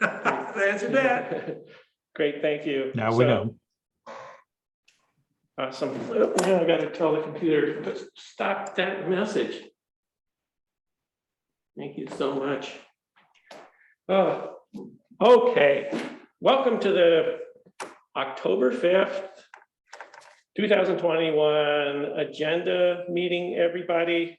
Answer that. Great, thank you. Now we know. Awesome. Now I got to tell the computer to stop that message. Thank you so much. Oh, okay. Welcome to the October 5th, 2021 agenda meeting, everybody.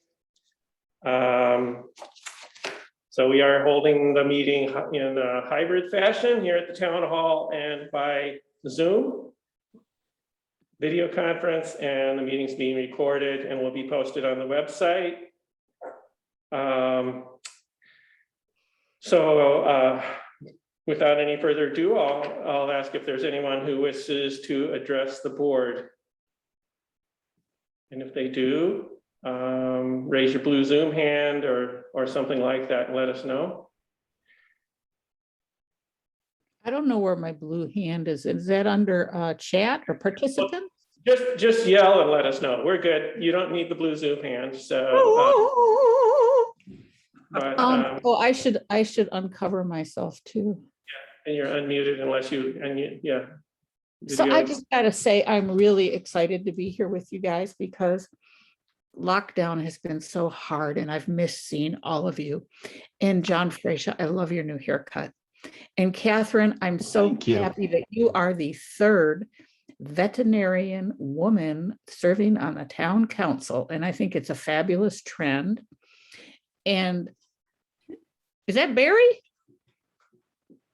So we are holding the meeting in a hybrid fashion here at the town hall and by Zoom video conference, and the meeting's being recorded and will be posted on the website. Without any further ado, I'll ask if there's anyone who wishes to address the board. And if they do, raise your blue Zoom hand or something like that and let us know. I don't know where my blue hand is. Is that under chat or participants? Just yell and let us know. We're good. You don't need the blue Zoom hand. So, Oh, I should uncover myself too. and you're unmuted unless you, yeah. So I just gotta say, I'm really excited to be here with you guys because lockdown has been so hard and I've missed seeing all of you. And John Frasha, I love your new haircut. And Catherine, I'm so happy that you are the third veterinarian woman serving on the town council. And I think it's a fabulous trend. And is that Barry?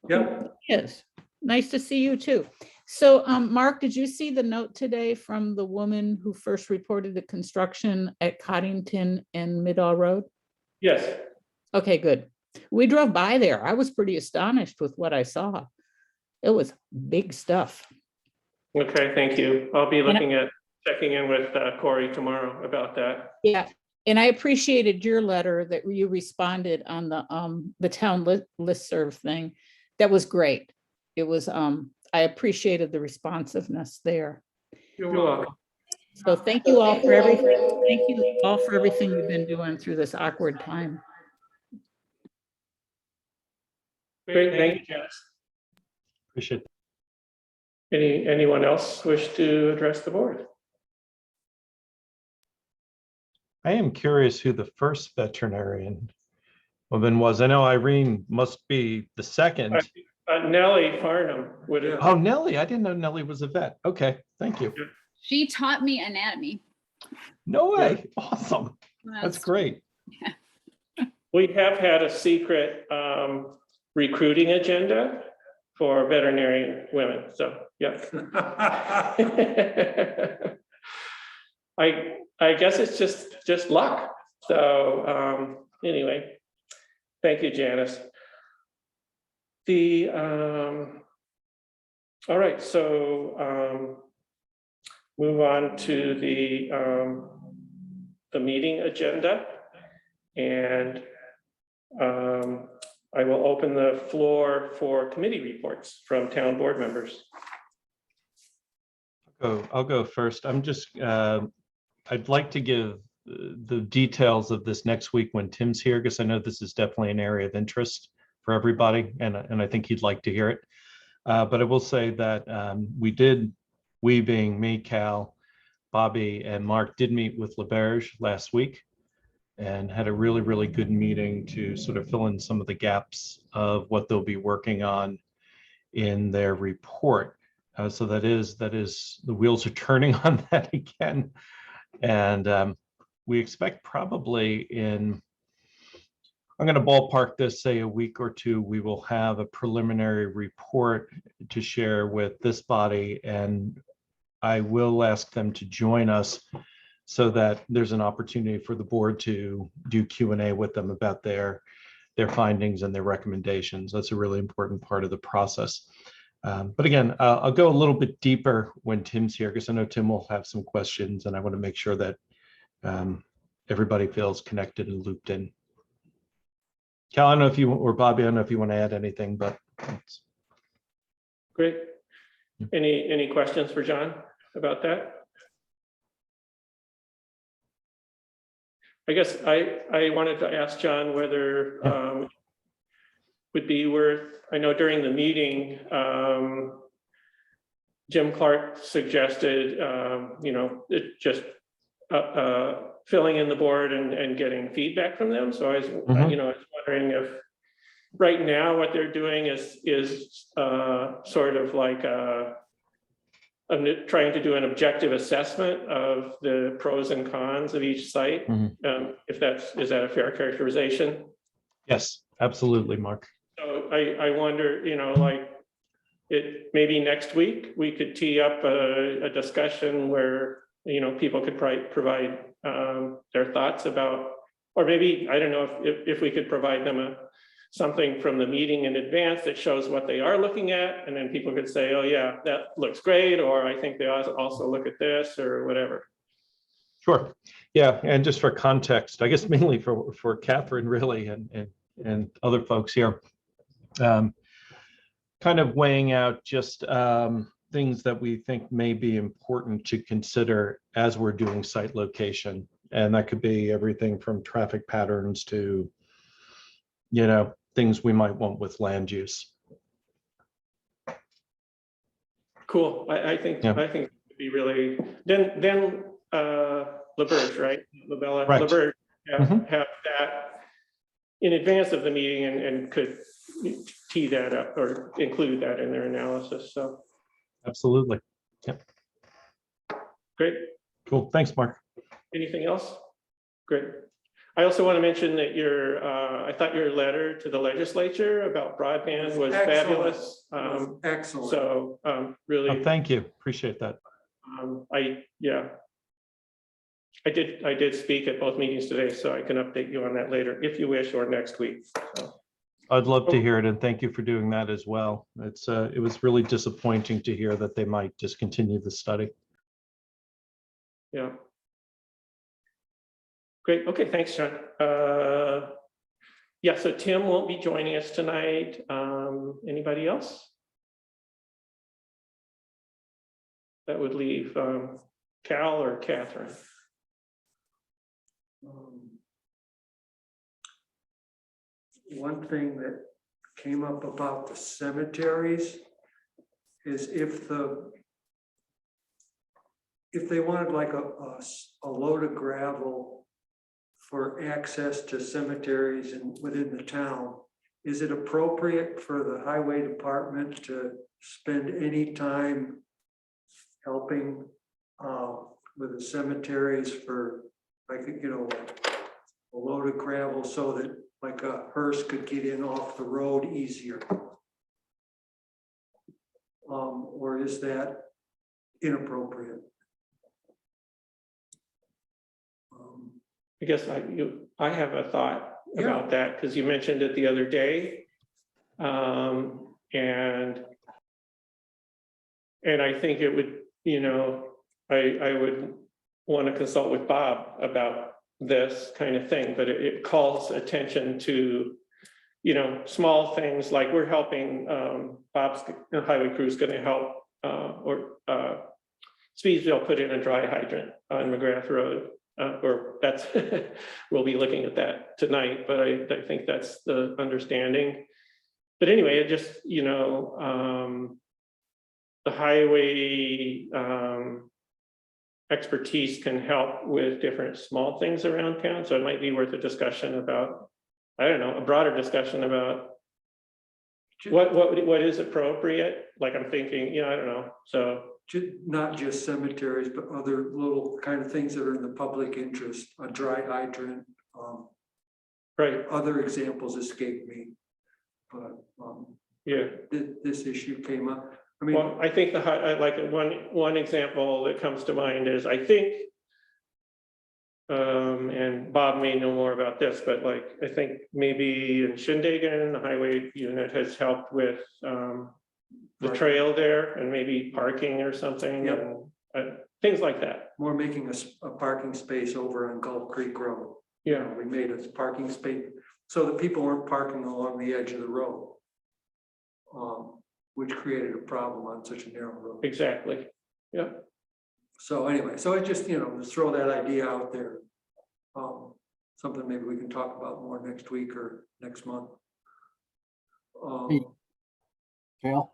Yep. Yes. Nice to see you too. So Mark, did you see the note today from the woman who first reported the construction at Coddington and Middle Road? Yes. Okay, good. We drove by there. I was pretty astonished with what I saw. It was big stuff. Okay, thank you. I'll be looking at checking in with Corey tomorrow about that. Yeah, and I appreciated your letter that you responded on the town listserv thing. That was great. It was I appreciated the responsiveness there. You're welcome. So thank you all for everything. Thank you all for everything you've been doing through this awkward time. Great, thank you, Janice. Appreciate it. Anyone else wish to address the board? I am curious who the first veterinarian woman was. I know Irene must be the second. Nellie Farnham would have. Oh, Nellie. I didn't know Nellie was a vet. Okay, thank you. She taught me anatomy. No way. Awesome. That's great. We have had a secret recruiting agenda for veterinarian women. So, yes. I guess it's just luck. So anyway, thank you, Janice. All right, so move on to the meeting agenda, and I will open the floor for committee reports from town board members. I'll go first. I'm just, I'd like to give the details of this next week when Tim's here, because I know this is definitely an area of interest for everybody, and I think he'd like to hear it. But I will say that we being me, Cal, Bobby, and Mark did meet with LaBerge last week and had a really, really good meeting to sort of fill in some of the gaps of what they'll be working on in their report. So that is the wheels are turning on that again. And we expect probably I'm going to ballpark this, say a week or two, we will have a preliminary report to share with this body, and I will ask them to join us so that there's an opportunity for the board to do Q&A with them about their findings and their recommendations. That's a really important part of the process. But again, I'll go a little bit deeper when Tim's here, because I know Tim will have some questions, and I want to make sure that everybody feels connected and looped in. Cal, I don't know if you, or Bobby, I don't know if you want to add anything, but. Great. Any questions for John about that? I guess I wanted to ask John whether would be worth I know during the meeting, Jim Clark suggested, it just filling in the board and getting feedback from them. So I was, Mhm. I was wondering if right now what they're doing is sort of like trying to do an objective assessment of the pros and cons of each site. Mhm. Is that a fair characterization? Yes, absolutely, Mark. So I wonder, like, maybe next week, we could tee up a discussion where, people could provide their thoughts about, or maybe, I don't know if we could provide them something from the meeting in advance that shows what they are looking at, and then people could say, oh yeah, that looks great, or I think they also look at this, or whatever. Sure. Yeah, and just for context, I guess mainly for Catherine really and other folks here, kind of weighing out just things that we think may be important to consider as we're doing site location. And that could be everything from traffic patterns to, things we might want with land use. Cool. I think Yeah. it would be really, then LaBerge, right? Labella, Right. LaBerge Mhm. have that in advance of the meeting and could tee that up or include that in their analysis. So Absolutely. great. Cool. Thanks, Mark. Anything else? Great. I also want to mention that I thought your letter to the legislature about broadband was Excellent. fabulous. Excellent. So really, Oh, thank you. Appreciate that. I did speak at both meetings today, so I can update you on that later if you wish, or next week. So, I'd love to hear it, and thank you for doing that as well. It was really disappointing to hear that they might discontinue the study. yeah. Great. Okay, thanks, John. Yeah, so Tim won't be joining us tonight. Anybody else? That would leave Cal or Catherine. One thing that came up about the cemeteries is if they wanted like a load of gravel for access to cemeteries and within the town, is it appropriate for the highway department to spend any time helping with the cemeteries for, like, a load of gravel so that like a hearse could get in off the road easier? Or is that inappropriate? I guess I have a thought about that because you mentioned it the other day. And I think it would, I would want to consult with Bob about this kind of thing, but it calls attention to, small things like we're helping, Bob's highway crew is going to help, Speedsville put in a dry hydrant on McGrath Road. Or that's, we'll be looking at that tonight, but I think that's the understanding. But anyway, it just, the highway expertise can help with different small things around town. So it might be worth a discussion about, I don't know, a broader discussion about what is appropriate. Like I'm thinking, I don't know. So Not just cemeteries, but other little kind of things that are in the public interest, a dry hydrant. right, Other examples escape me, but yeah. this issue came up. I mean, Well, I think like one example that comes to mind is I think, and Bob may know more about this, but like I think maybe in Shindagan, the highway unit has helped with the Right. trail there and maybe parking or something, Yep. and things like that. more making a parking space over on Gulf Creek Road. Yeah, We made a parking space so that people weren't parking along the edge of the road. Which created a problem on such a narrow road. exactly. Yeah, So anyway, so I just, just throw that idea out there. Something maybe we can talk about more next week or next month. Cal.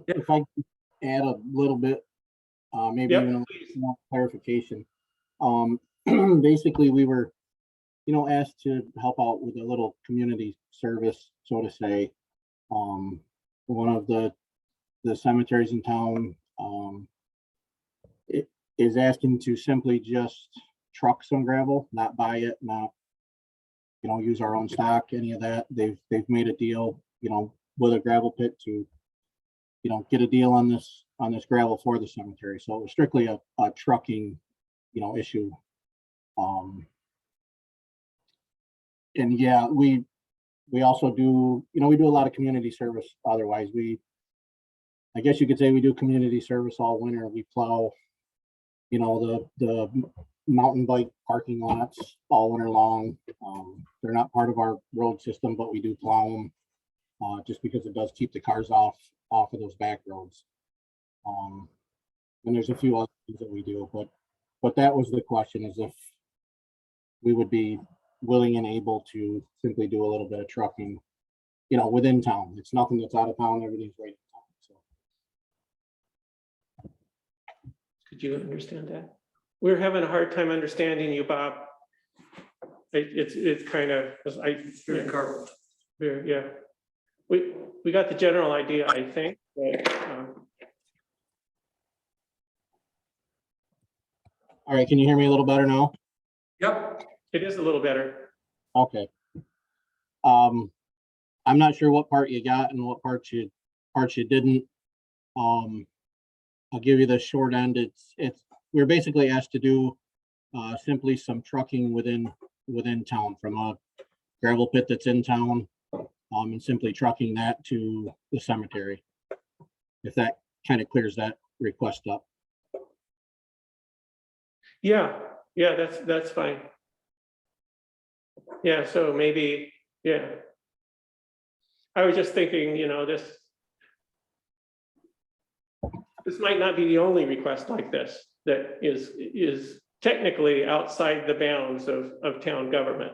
If I could add a little bit, maybe Yep, even a please. little more clarification. Basically, we were, asked to help out with a little community service, so to say. One of the cemeteries in town, it is asking to simply just truck some gravel, not buy it, not, use our own stock, any of that. They've made a deal, with a gravel pit to, get a deal on this gravel for the cemetery. So it was strictly a trucking, issue. And yeah, we also do, we do a lot of community service. Otherwise, I guess you could say we do community service all winter. We plow, the mountain bike parking lots all winter long. They're not part of our road system, but we do plow them, just because it does keep the cars off of those back roads. And there's a few other things that we do, but that was the question, is if we would be willing and able to simply do a little bit of trucking, within town. It's nothing that's out of town, everything's right in town. So Could you understand that? We're having a hard time understanding you, Bob. It's kind of, Very garbled. yeah. We got the general idea, I think, but, all right, can you hear me a little better now? Yep, it is a little better. Okay. I'm not sure what part you got and what parts you didn't. I'll give you the short end. We're basically asked to do simply some trucking within town from a gravel pit that's in town, and simply trucking that to the cemetery. If that kind of clears that request up. Yeah, that's fine. Yeah, so maybe, yeah. I was just thinking, this might not be the only request like this that is technically outside the bounds of town government.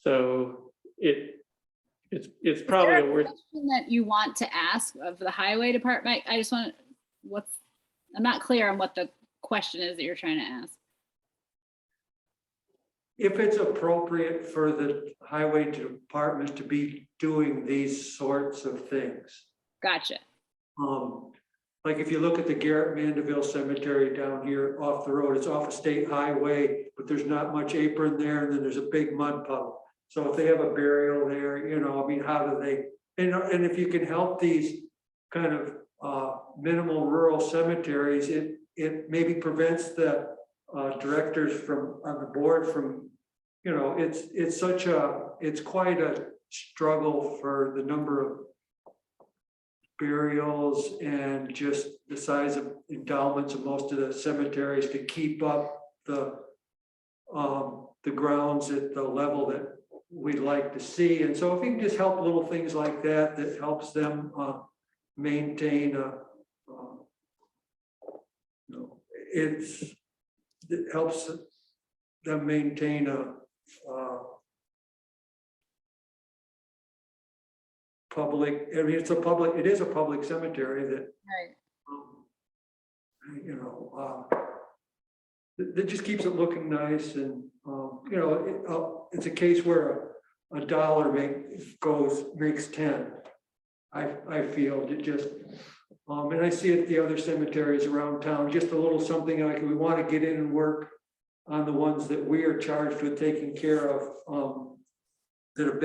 So it's probably a worth. Question that you want to ask of the highway department? I just want, I'm not clear on what the question is that you're trying to ask. if it's appropriate for the highway department to be doing these sorts of things. Gotcha. Like if you look at the Garrett Mandeville Cemetery down here off the road, it's off a state highway, but there's not much apron there, and then there's a big mud puddle. So if they have a burial there, I mean, how do they, and if you can help these kind of minimal rural cemeteries, it maybe prevents the directors on the board from, it's quite a struggle for the number of burials and just the size of endowments of most of the cemeteries to keep up the grounds at the level that we'd like to see. And so if you can just help little things like that, that helps them maintain it helps them maintain public, I mean, it is a public cemetery that, Right. that just keeps it looking nice. And, it's a case where a dollar makes 10. I feel it just, and I see it at the other cemeteries around town, just a little something like we want to get in and work on the ones that we are charged with taking care of, that have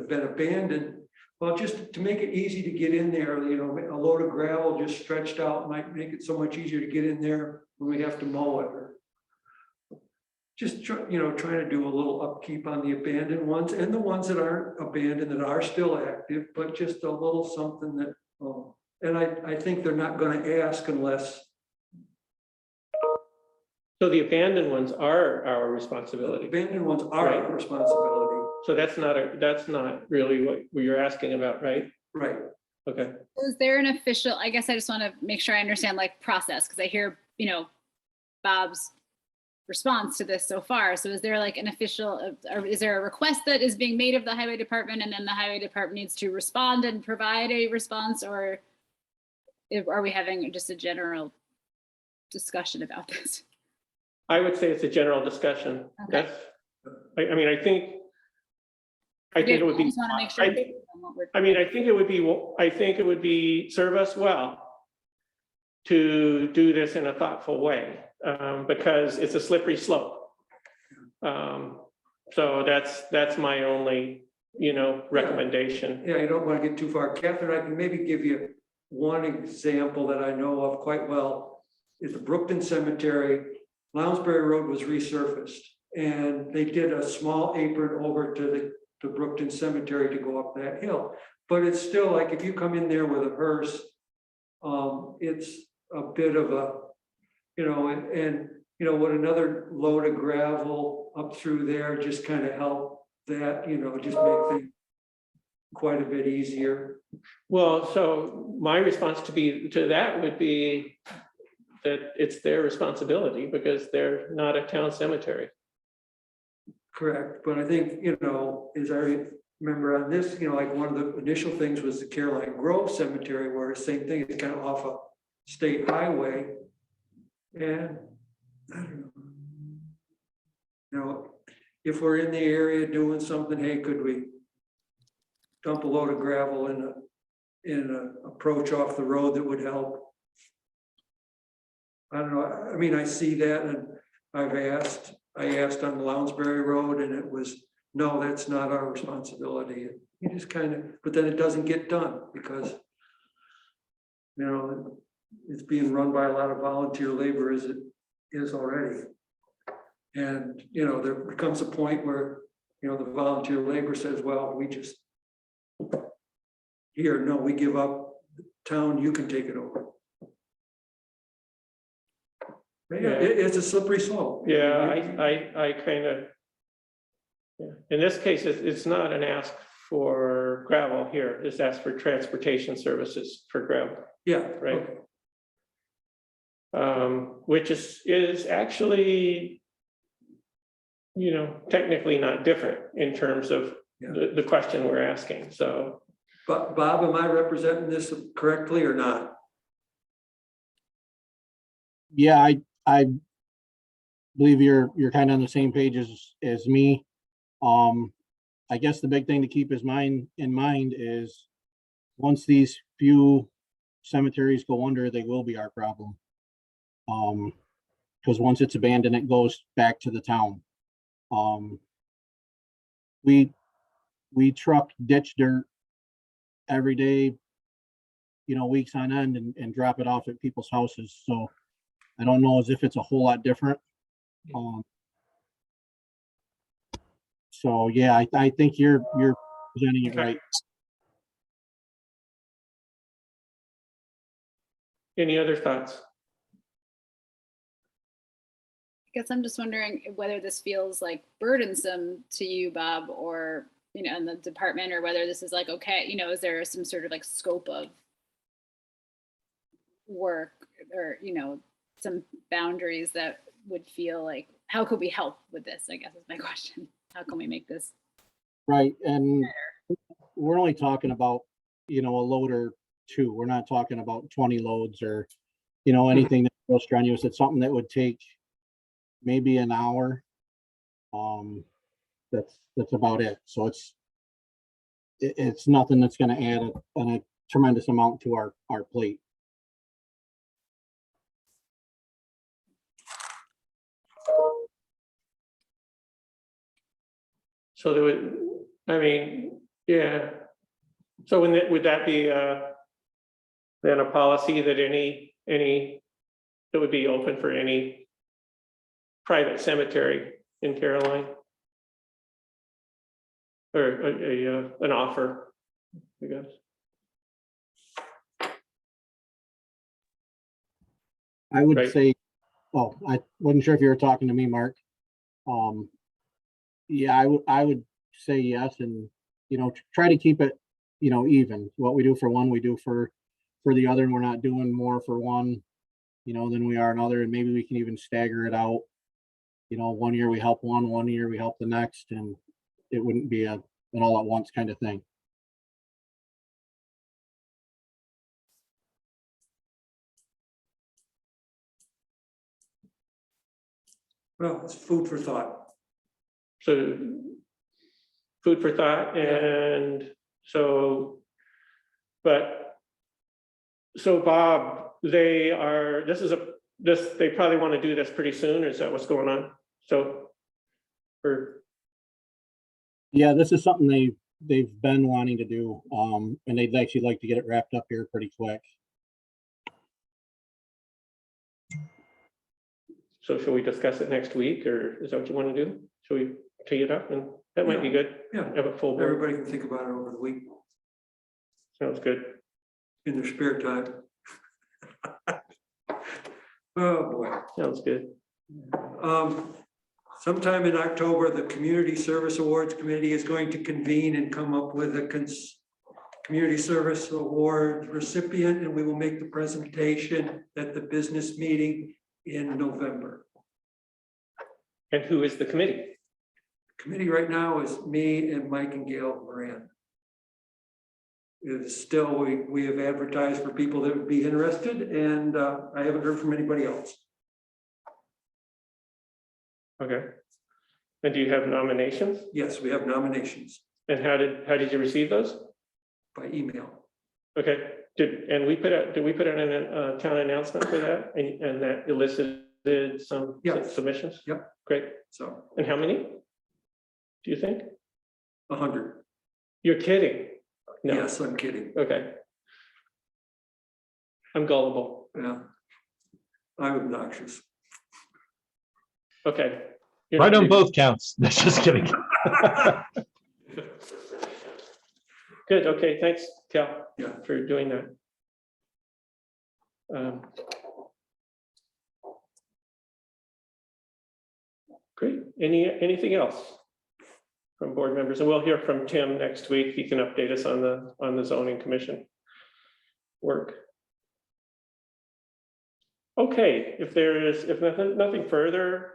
been abandoned. Well, just to make it easy to get in there, a load of gravel just stretched out might make it so much easier to get in there when we have to mow it. Or just trying to do a little upkeep on the abandoned ones and the ones that aren't abandoned, that are still active, but just a little something that, and I think they're not going to ask unless. So the abandoned ones are our responsibility. Abandoned ones are Right. our responsibility. So that's not really what you're asking about, right? Right. Okay. Is there an official, I guess I just want to make sure I understand process, because I hear, Bob's response to this so far. So is there like an official, or is there a request that is being made of the highway department and then the highway department needs to respond and provide a response, or are we having just a general discussion about this? I would say it's a general discussion. Okay. That's, I mean, I think it would I be, just want to make sure. I think, I mean, I think it would be serve us well to do this in a thoughtful way, because it's a slippery slope. So that's my only, recommendation. Yeah, you don't want to get too far. Catherine, I can maybe give you one example that I know of quite well. At the Brookton Cemetery, Lounsbury Road was resurfaced, and they did a small apron over to the Brookton Cemetery to go up that hill. But it's still like, if you come in there with a hearse, it's a bit of a, and what another load of gravel up through there just kind of help that, just make things quite a bit easier. Well, so my response to that would be that it's their responsibility because they're not a town cemetery. Correct, but I think, as I remember on this, like one of the initial things was the Caroline Grove Cemetery, where the same thing is kind of off a state highway. And I don't know. If we're in the area doing something, hey, could we dump a load of gravel in a approach off the road that would help? I don't know. I mean, I see that, and I asked on the Lounsbury Road, and it was, no, that's not our responsibility. You just kind of, but then it doesn't get done because, it's being run by a lot of volunteer labor as it is already. And, there becomes a point where, the volunteer labor says, well, we just, here, no, we give up town, you can take it over. Yeah, it's a slippery slope. Yeah, I kind of, in this case, it's not an ask for gravel here, it's asked for transportation services for gravel, Yeah, right? okay. Which is actually, technically not different in terms of the question we're asking, so. But Bob, am I representing this correctly or not? Yeah, I believe you're kind of on the same page as me. I guess the big thing to keep in mind is once these few cemeteries go under, they will be our problem. Because once it's abandoned, it goes back to the town. We truck ditch dirt every day, weeks on end and drop it off at people's houses. So I don't know as if it's a whole lot different. So yeah, I think you're presenting it right. Any other thoughts? I guess I'm just wondering whether this feels like burdensome to you, Bob, or, in the department, or whether this is like, okay, is there some sort of like scope of work or, some boundaries that would feel like, how could we help with this? I guess is my question. How can we make this Right. And better? we're only talking about, a load or two. We're not talking about 20 loads or, anything that's real strenuous. It's something that would take maybe an hour. That's about it. So it's nothing that's going to add a tremendous amount to our plate. So there would, yeah. So would that be then a policy that any that would be open for any private cemetery in Caroline? Or an offer, I guess. I would Right. say, oh, I wasn't sure if you were talking to me, Mark. Yeah, I would say yes, and try to keep it, even. What we do for one, we do for the other, and we're not doing more for one, than we are another, and maybe we can even stagger it out. one year we help one year we help the next, and it wouldn't be an all at once kind of thing. Well, it's food for thought. So food for thought, and so, but, so Bob, they probably want to do this pretty soon, is that what's going on? So, or, Yeah, this is something they've been wanting to do, and they'd actually like to get it wrapped up here pretty quick. so should we discuss it next week, or is that what you want to do? Should we tee it up, and that might be good, Yeah, have a full board, everybody can think about it over the week sounds good. in their spare time. Oh, boy. Sounds good. Sometime in October, the Community Service Awards Committee is going to convene and come up with a Community Service Award recipient, and we will make the presentation at the business meeting in November. And who is the committee? Committee right now is me and Mike and Gail Moran. It's still, we have advertised for people that would be interested, and I haven't heard from anybody else. Okay. And do you have nominations? Yes, we have nominations And how did you receive those? by email. Okay, did we put out a town announcement for that, and that elicited some Yeah. submissions? Yep. Great, So and how many? Do you think? 100. You're kidding? No, Yes, I'm kidding. okay. I'm gullible, Yeah. I'm obnoxious. okay. You're Right not on both counts. Just kidding. Good, okay, thanks, Cal, Yeah. for doing that. Great, anything else from board members? And we'll hear from Tim next week. He can update us on the zoning commission work. Okay, if nothing further,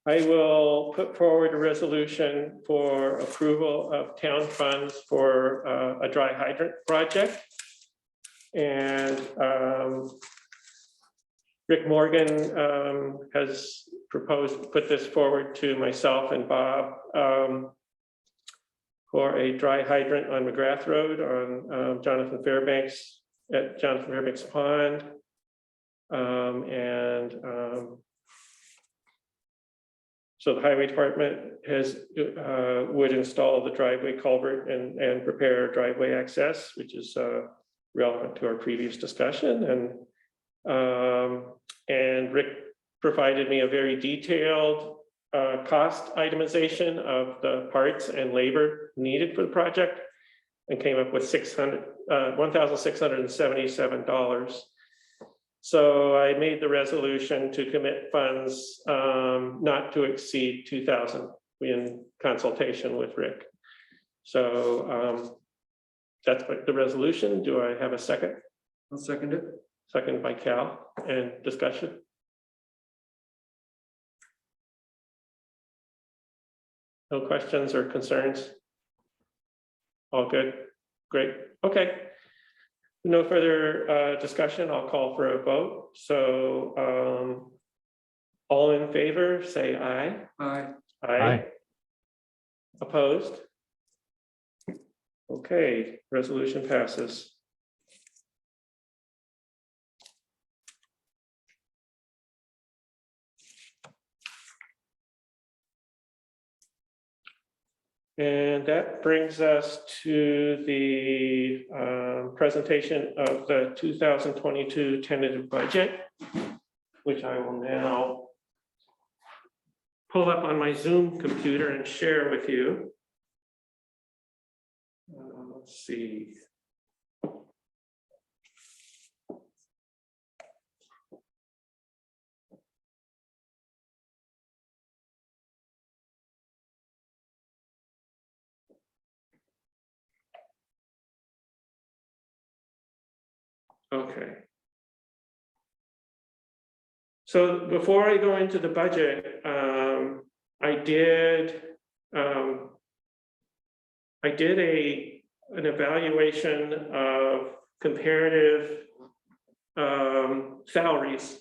I will put forward a resolution for approval of town funds for a dry hydrant project. And Rick Morgan has proposed to put this forward to myself and Bob for a dry hydrant on McGrath Road on Jonathan Fairbanks at Jonathan Fairbanks Pond. So the highway department would install the driveway culvert and prepare driveway access, which is relevant to our previous discussion. And Rick provided me a very detailed cost itemization of the parts and labor needed for the project, and came up with $1,677. So I made the resolution to commit funds not to exceed 2,000 in consultation with Rick. So that's the resolution. Do I have a second? I'll second it. Second by Cal, and discussion. No questions or concerns? All good, great, okay. No further discussion, I'll call for a vote. So all in favor, say aye. Aye. Aye. Opposed? Okay, resolution passes. And that brings us to the presentation of the 2022 tentative budget, which I will now pull up on my Zoom computer and share with you. Let's see. Okay. So before I go into the budget, I did an evaluation of comparative salaries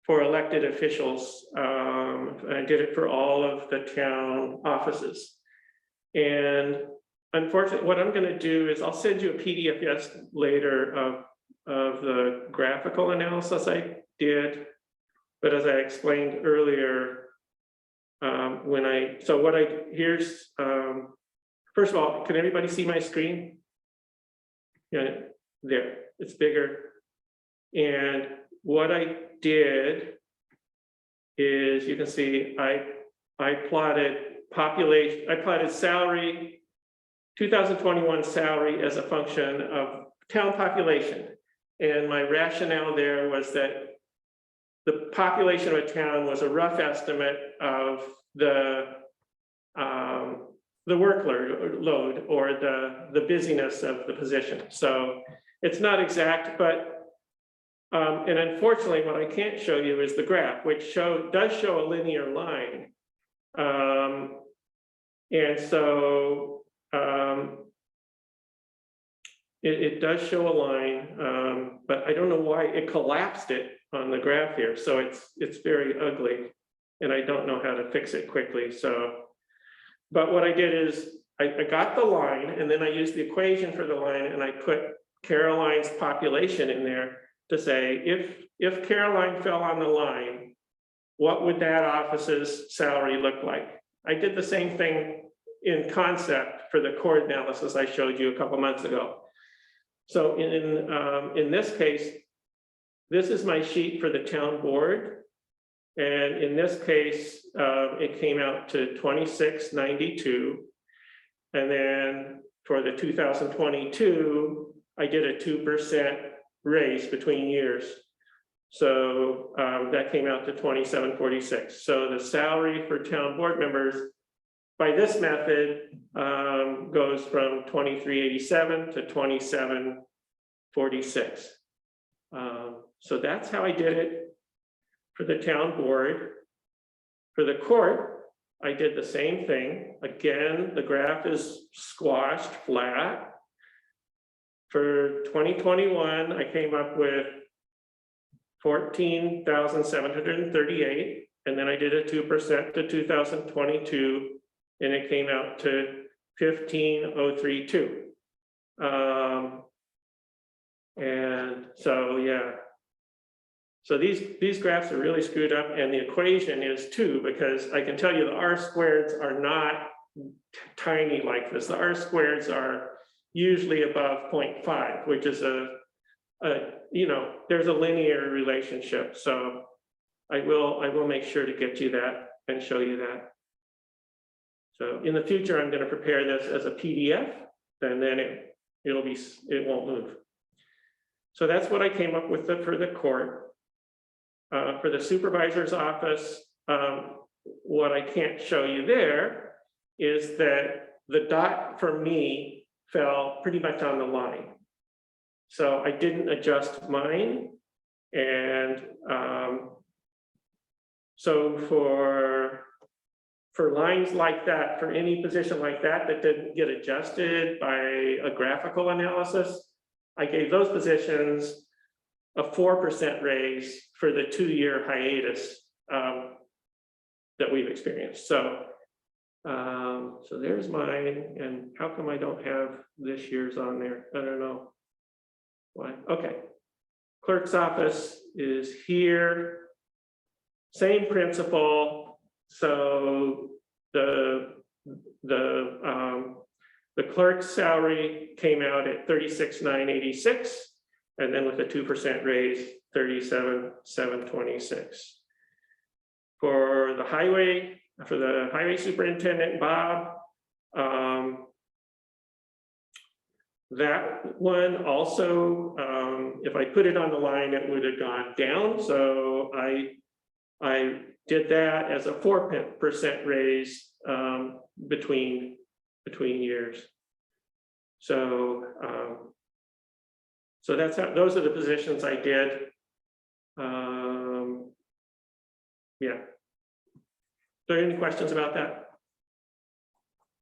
for elected officials. I did it for all of the town offices. And unfortunately, what I'm going to do is I'll send you a PDF later of the graphical analysis I did. But as I explained earlier, here's, first of all, can everybody see my screen? Yeah, there, it's bigger. And what I did is, you can see, I plotted salary, 2021 salary as a function of town population. And my rationale there was that the population of a town was a rough estimate of the workload or the busyness of the position. So it's not exact, but and unfortunately, what I can't show you is the graph, which does show a linear line. And so it does show a line, but I don't know why it collapsed it on the graph here. So it's very ugly, and I don't know how to fix it quickly. So, but what I did is I got the line, and then I used the equation for the line, and I put Caroline's population in there to say, if Caroline fell on the line, what would that office's salary look like? I did the same thing in concept for the core analysis I showed you a couple months ago. So in this case, this is my sheet for the town board. And in this case, it came out to 2692. And then for the 2022, I did a 2% raise between years. So that came out to 2746. So the salary for town board members by this method goes from 2387 to 2746. So that's how I did it for the town board. For the court, I did the same thing. Again, the graph is squashed flat. For 2021, I came up with 14,738, and then I did a 2% to 2022, and it came out to 15,032. And so, yeah. So these graphs are really screwed up, and the equation is too, because I can tell you the R squareds are not tiny like this. The R squareds are usually above 0.5, which is there's a linear relationship. So I will make sure to get you that and show you that. So in the future, I'm going to prepare this as a PDF, and then it won't move. So that's what I came up with for the court. For the supervisor's office, what I can't show you there is that the dot for me fell pretty much on the line. So I didn't adjust mine. And so for lines like that, for any position like that didn't get adjusted by a graphical analysis, I gave those positions a 4% raise for the 2-year hiatus that we've experienced. So there's mine, and how come I don't have this year's on there? I don't know why. Okay, clerk's office is here. Same principle. So the clerk's salary came out at 36,986, and then with a 2% raise, 37,726. For the highway superintendent, Bob, that one also, if I put it on the line, it would have gone down. So I did that as a 4% raise between years. So so those are the positions I did. Yeah. Are there any questions about that?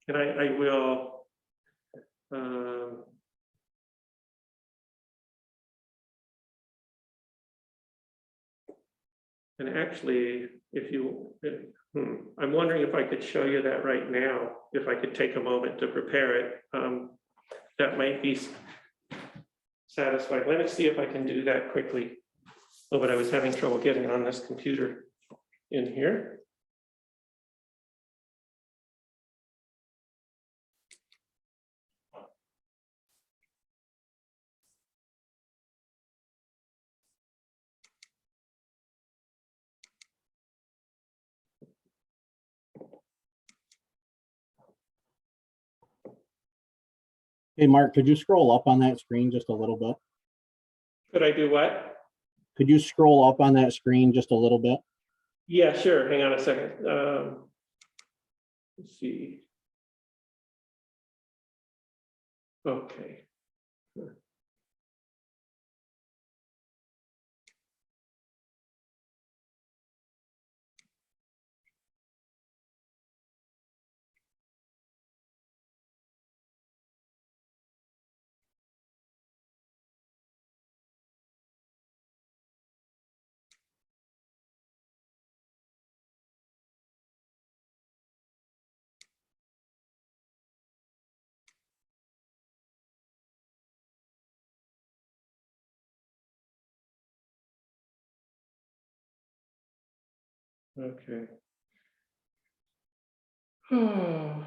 And I will. And actually, if you, I'm wondering if I could show you that right now, if I could take a moment to prepare it. That might be satisfying. Let me see if I can do that quickly. Oh, but I was having trouble getting on this computer in here. Hey, Mark, could you scroll up on that screen just a little bit? Could I do what? Could you scroll up on that screen just a little bit? Yeah, sure. Hang on a second. Let's see. Okay. Okay. Oh.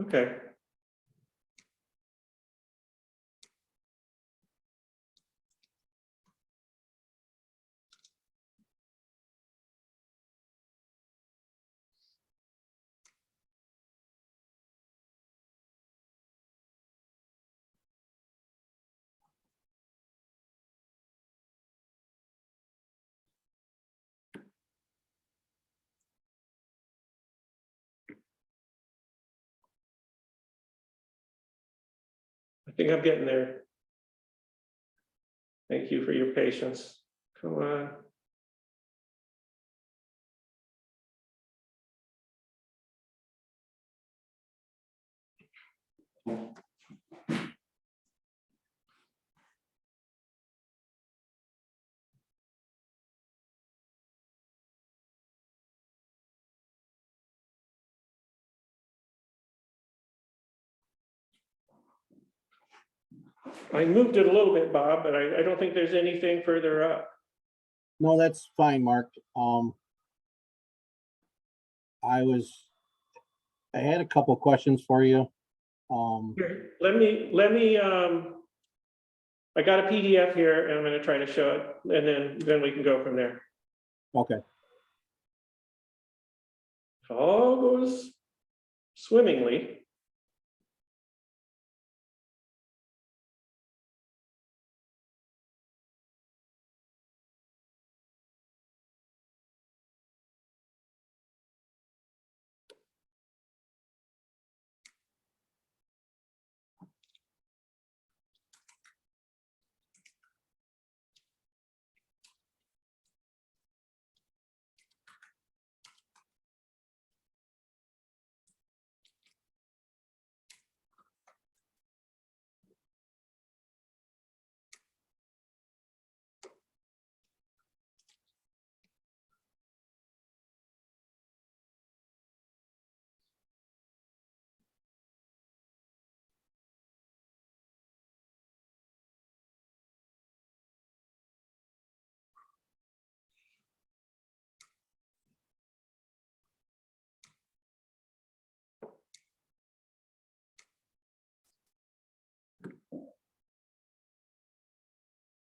Okay. I think I'm getting there. Thank you for your patience. Come on. I moved it a little bit, Bob, but I don't think there's anything further up. No, that's fine, Mark. I had a couple questions for you. Here, let me, I got a PDF here and I'm gonna try to show it and then we can go from there. Okay, If all goes swimmingly.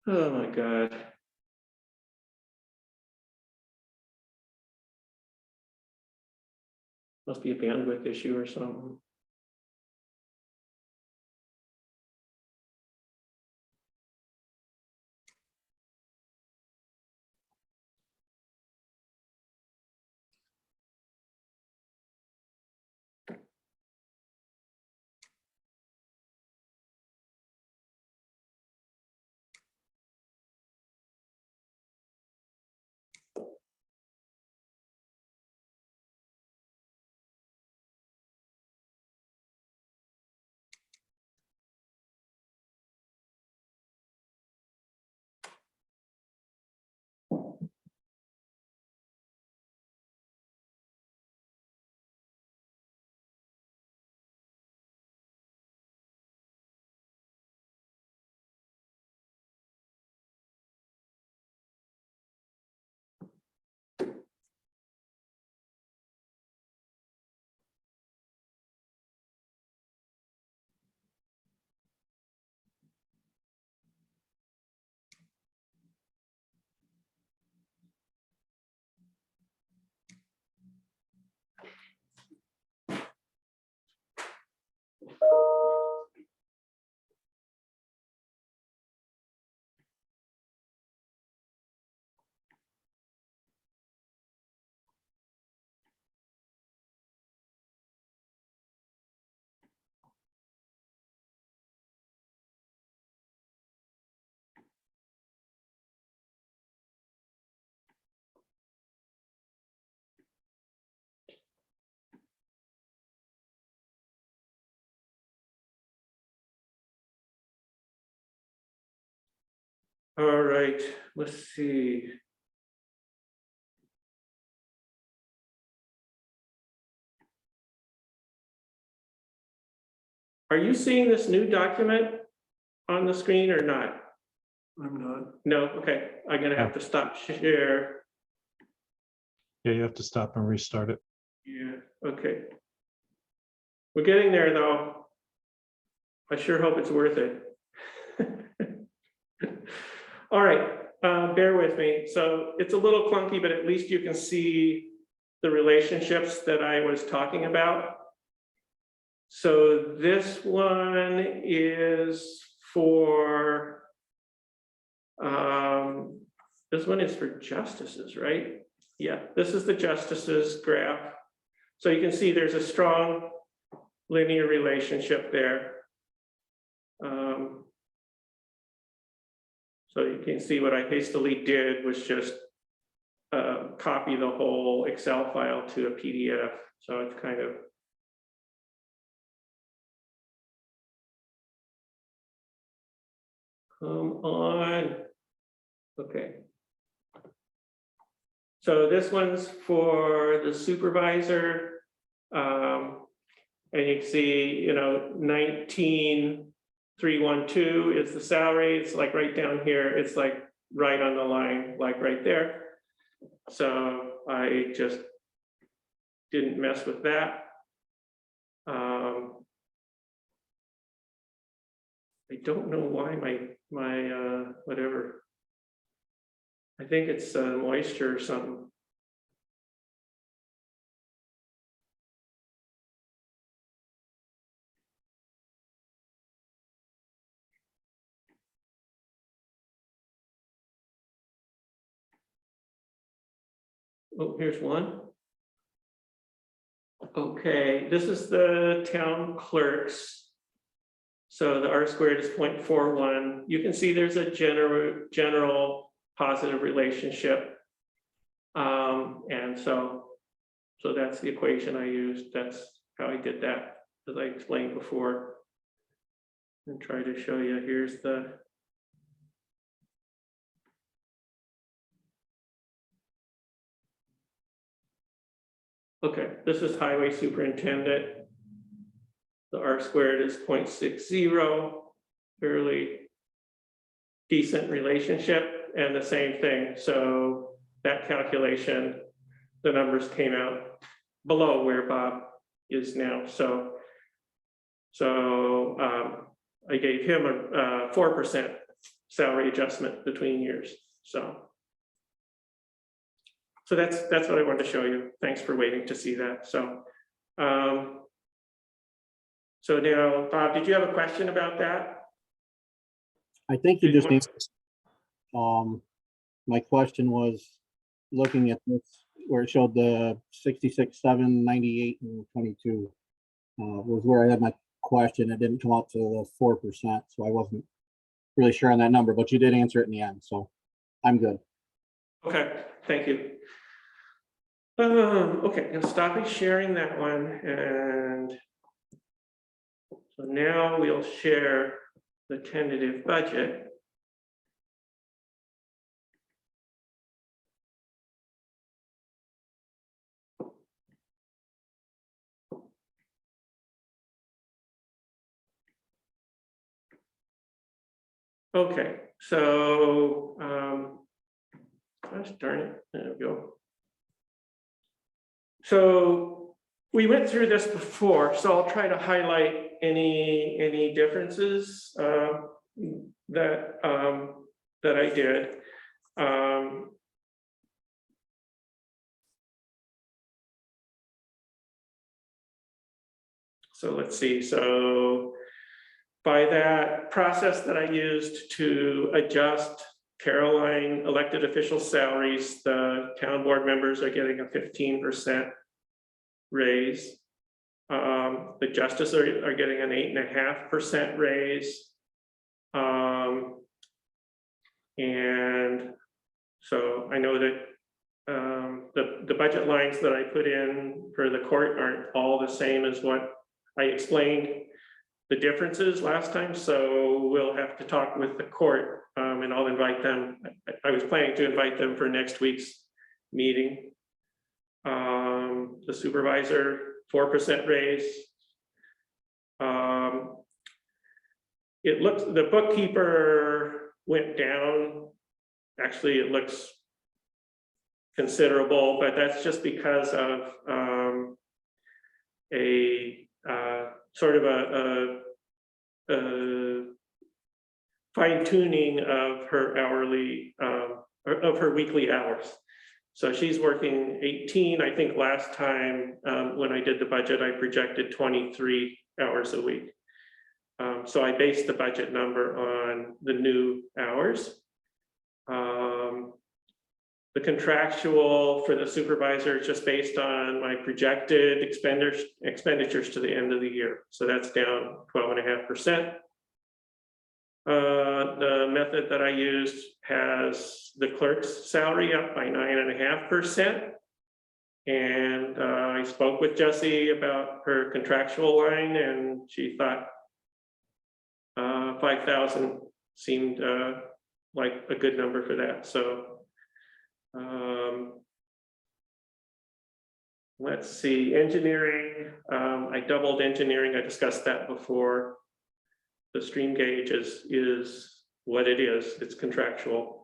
Oh, my God. Must be a bandwidth issue or something. All right, let's see. Are you seeing this new document on the screen or not? I'm not. No, okay, I'm gonna have to stop share. Yeah, you have to stop and restart it. Yeah, okay. We're getting there though. I sure hope it's worth it. All right, bear with me. So it's a little clunky, but at least you can see the relationships that I was talking about. So this one is for, this one is for justices, right? Yeah, this is the justices graph. So you can see there's a strong linear relationship there. So you can see what I hastily did was just copy the whole Excel file to a PDF. So it's kind of come on. Okay. So this one's for the supervisor. And you can see, 19,312 is the salary. It's like right down here. It's like right on the line, like right there. So I just didn't mess with that. I don't know why my whatever. I think it's moisture or something. Oh, here's one. Okay, this is the town clerks. So the R squared is 0.41. You can see there's a general positive relationship. And so that's the equation I used. That's how I did that, as I explained before. And try to show you, here's the okay, this is highway superintendent. The R squared is 0.60, fairly decent relationship, and the same thing. So that calculation, the numbers came out below where Bob is now. So I gave him a 4% salary adjustment between years, so. So that's what I wanted to show you. Thanks for waiting to see that, so. So now, Bob, did you have a question about that? I think you just answered. My question was, looking at this, where it showed the 66, 7, 98, and 22, was where I had my question. It didn't come out to the 4%, so I wasn't really sure on that number, but you did answer it in the end, so I'm good. Okay, thank you. Okay, I'm stopping sharing that one, and so now we'll share the tentative budget. Okay, so gosh darn it, there we go. So we went through this before, so I'll try to highlight any differences that I did. So let's see. So by that process that I used to adjust Caroline elected official salaries, the town board members are getting a 15% raise. The justices are getting an 8.5% raise. And so I know that the budget lines that I put in for the court aren't all the same as what I explained the differences last time, so we'll have to talk with the court, and I'll invite them. I was planning to invite them for next week's meeting. The supervisor, 4% raise. It looks, the bookkeeper went down. Actually, it looks considerable, but that's just because of sort of a fine tuning of her hourly, of her weekly hours. So she's working 18. I think last time when I did the budget, I projected 23 hours a week. So I based the budget number on the new hours. The contractual for the supervisor is just based on my projected expenditures to the end of the year. So that's down 12.5%. The method that I used has the clerk's salary up by 9.5%. And I spoke with Jessie about her contractual line, and she thought 5,000 seemed like a good number for that. So let's see, engineering. I doubled engineering. I discussed that before. The stream gauge is what it is. It's contractual.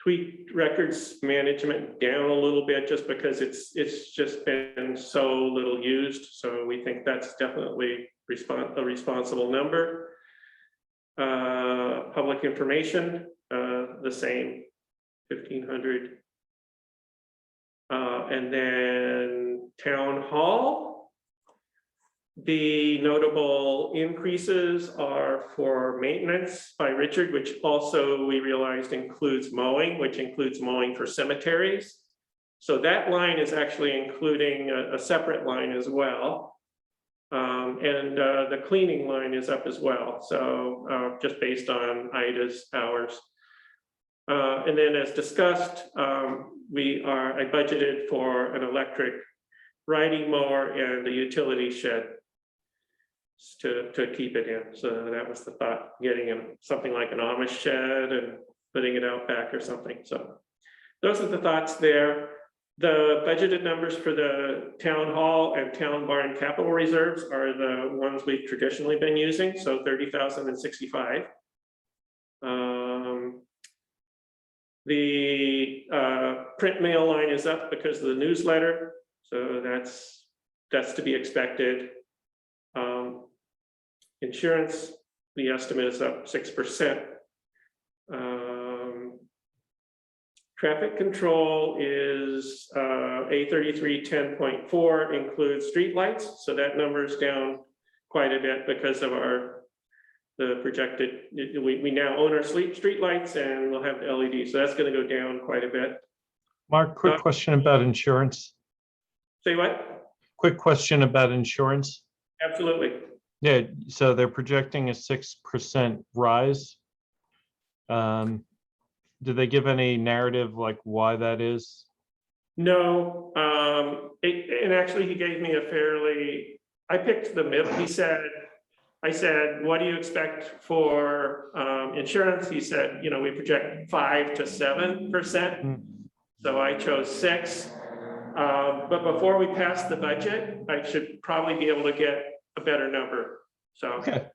Tweaked records management down a little bit just because it's just been so little used. So we think that's definitely a responsible number. Public information, the same, 1,500. And then town hall, the notable increases are for maintenance by Richard, which also we realized includes mowing, which includes mowing for cemeteries. So that line is actually including a separate line as well. And the cleaning line is up as well. So just based on Ida's hours. And then as discussed, I budgeted for an electric riding mower and a utility shed to keep it in. So that was the thought, getting something like an Amish shed and putting it out back or something. So those are the thoughts there. The budgeted numbers for the town hall and town barn capital reserves are the ones we've traditionally been using. So 30,000 and 65. The print mail line is up because of the newsletter. So that's to be expected. Insurance, the estimate is up 6%. Traffic control is A3310.4 includes streetlights, so that number is down quite a bit because of the projected, we now own our streetlights and we'll have the LED, so that's going to go down quite a bit. Mark, quick question about insurance. Say what? Quick question about insurance. Absolutely. Yeah, so they're projecting a 6% rise. Did they give any narrative like why that is? No, and actually he gave me I picked the middle. I said, what do you expect for insurance? He said, we project 5 to 7%. So I chose 6. But before we pass the budget, I should probably be able to get a better number. So. Okay,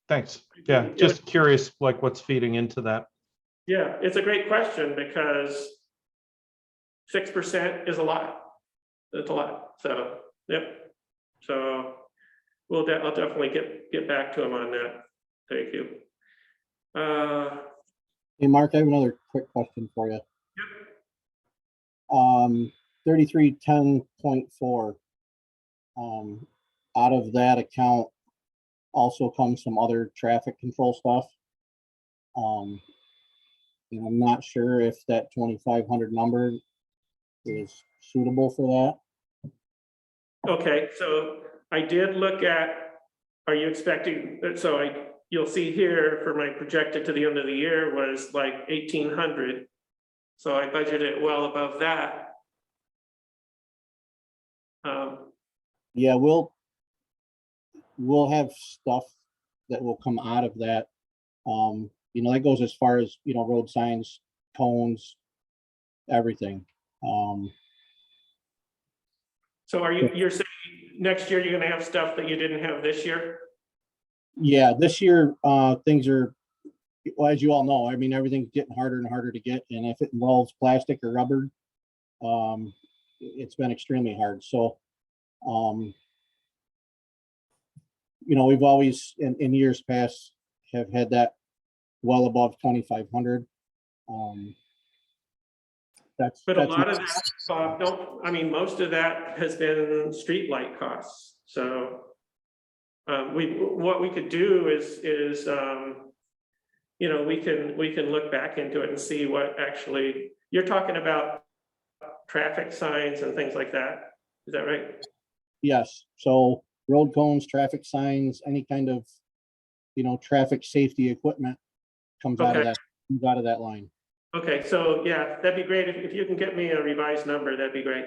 thanks. Yeah, just curious, like what's feeding into that. Yeah, it's a great question because 6% is a lot. It's a lot. So, yep. So I'll definitely get back to him on that. Thank you. Hey, Mark, I have another quick question for you. Yep. 3310.4. Out of that account also comes some other traffic control stuff. And I'm not sure if that 2,500 number is suitable for that. Okay, so I did look at, are you expecting, you'll see here for my projected to the end of the year was like 1,800. So I budgeted well above that. Yeah, we'll have stuff that will come out of that. That goes as far as, road signs, cones, everything. So you're saying next year you're gonna have stuff that you didn't have this year? Yeah, this year, things are, well, as you all know, I mean, everything's getting harder and harder to get. And if it involves plastic or rubber, it's been extremely hard. So, we've always in years past have had that well above 2,500. But a lot of that, Bob, most of that has been street light costs. So what we could do is we can look back into it and see what actually, you're talking about traffic signs and things like that. Is that right? Yes. So road cones, traffic signs, any kind of, traffic safety equipment comes out of that line. Okay, so yeah, that'd be great. If you can get me a revised number, that'd be great.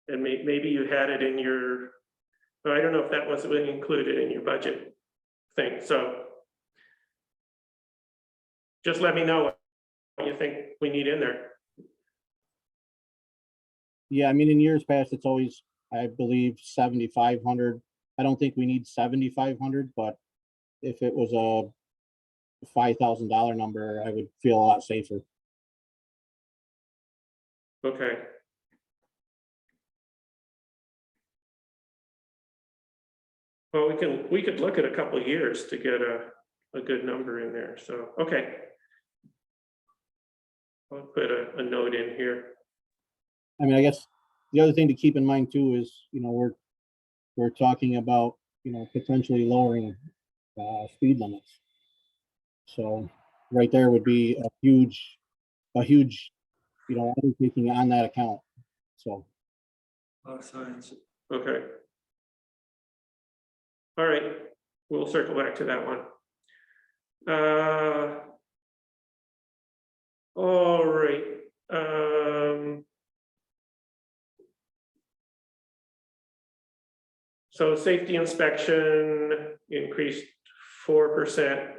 And maybe you had it in your, I don't know if that was included in your budget thing. So just let me know what you think we need in there. Yeah, I mean, in years past, it's always, I believe, 7,500. I don't think we need 7,500, but if it was a $5,000 number, I would feel a lot safer. Okay. Well, we could look at a couple of years to get a good number in there. So, okay. I'll put a note in here. I mean, I guess the other thing to keep in mind too is, we're talking about, potentially lowering speed limits. So right there would be a huge, undertaking on that account. So. Signs. Okay. All right, we'll circle back to that one. All right. So safety inspection increased 4%.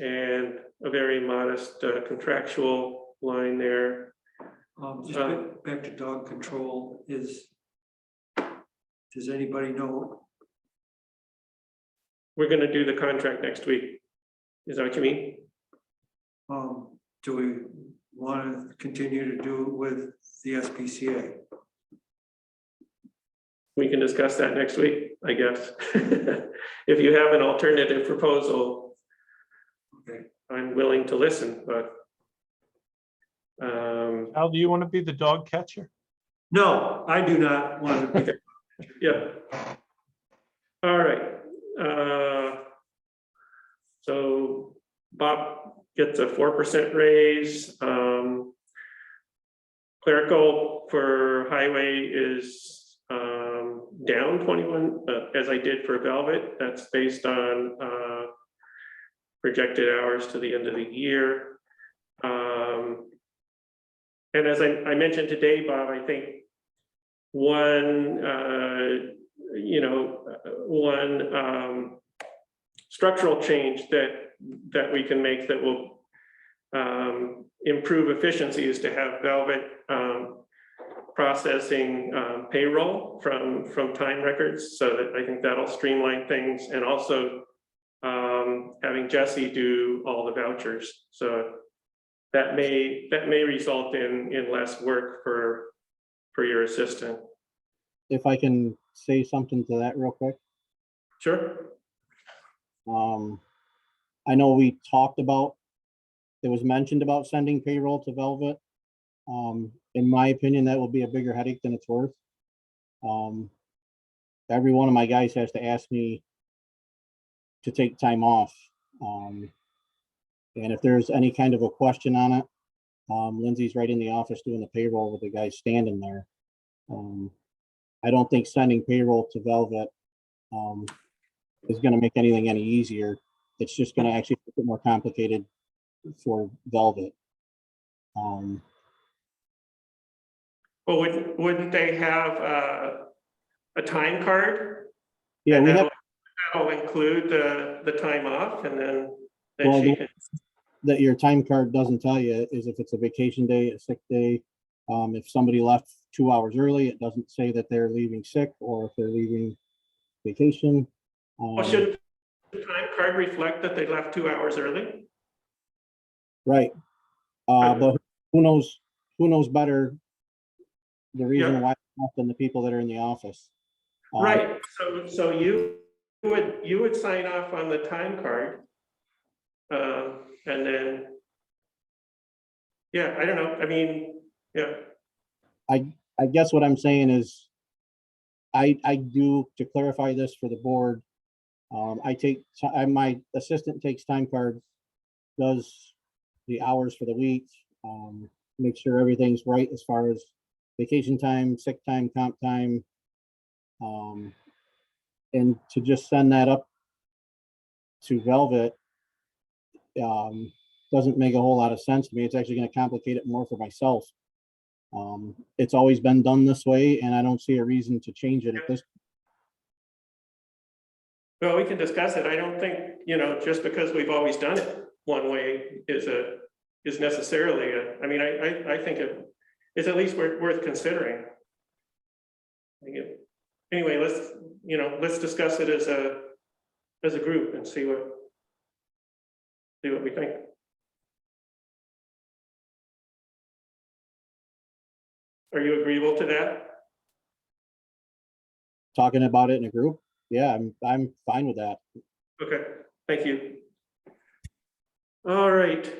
And a very modest contractual line there. Just back to dog control does anybody know? We're gonna do the contract next week. Is that what you mean? want to continue to do it with the SPCA. We can discuss that next week, I guess. If you have an alternative proposal, Okay. I'm willing to listen, but Al, do you want to be the dog catcher? No, I do not want to be there. yeah. All right. So Bob gets a 4% raise. Clerical for highway is down 21, as I did for Velvet. That's based on projected hours to the end of the year. And as I mentioned today, Bob, I think one, one structural change that we can make that will improve efficiency is to have Velvet processing payroll from time records. So that I think that'll streamline things, and also having Jesse do all the vouchers. So that may result in less work for your assistant. If I can say something to that real quick. Sure. I know we talked about, it was mentioned about sending payroll to Velvet. In my opinion, that will be a bigger headache than it's worth. Every one of my guys has to ask me to take time off. And if there's any kind of a question on it, Lindsay's right in the office doing the payroll with the guys standing there. I don't think sending payroll to Velvet is going to make anything any easier. It's just going to actually make it more complicated for Velvet. Well, wouldn't they have a time card? Yeah, And we have that'll include the time off, and then Well, she can. that your time card doesn't tell you is if it's a vacation day, a sick day. If somebody left 2 hours early, it doesn't say that they're leaving sick or if they're leaving vacation. Well, should the time card reflect that they left 2 hours early? Right. But who knows better the reason Yeah. why than the people that are in the office. Right, so you would sign off on the time card. And then, yeah, I don't know, I mean, yeah, I guess what I'm saying is I do, to clarify this for the board, my assistant takes time cards, does the hours for the week, make sure everything's right as far as vacation time, sick time, comp time. And to just send that up to Velvet doesn't make a whole lot of sense to me. It's actually going to complicate it more for myself. It's always been done this way, and I don't see a reason to change it at this. well, we can discuss it. I don't think, just because we've always done it one way is necessarily I mean, I think it's at least worth considering. Anyway, let's discuss it as a group and see what we think. Are you agreeable to that? Talking about it in a group, yeah, I'm fine with that. Okay, thank you. All right.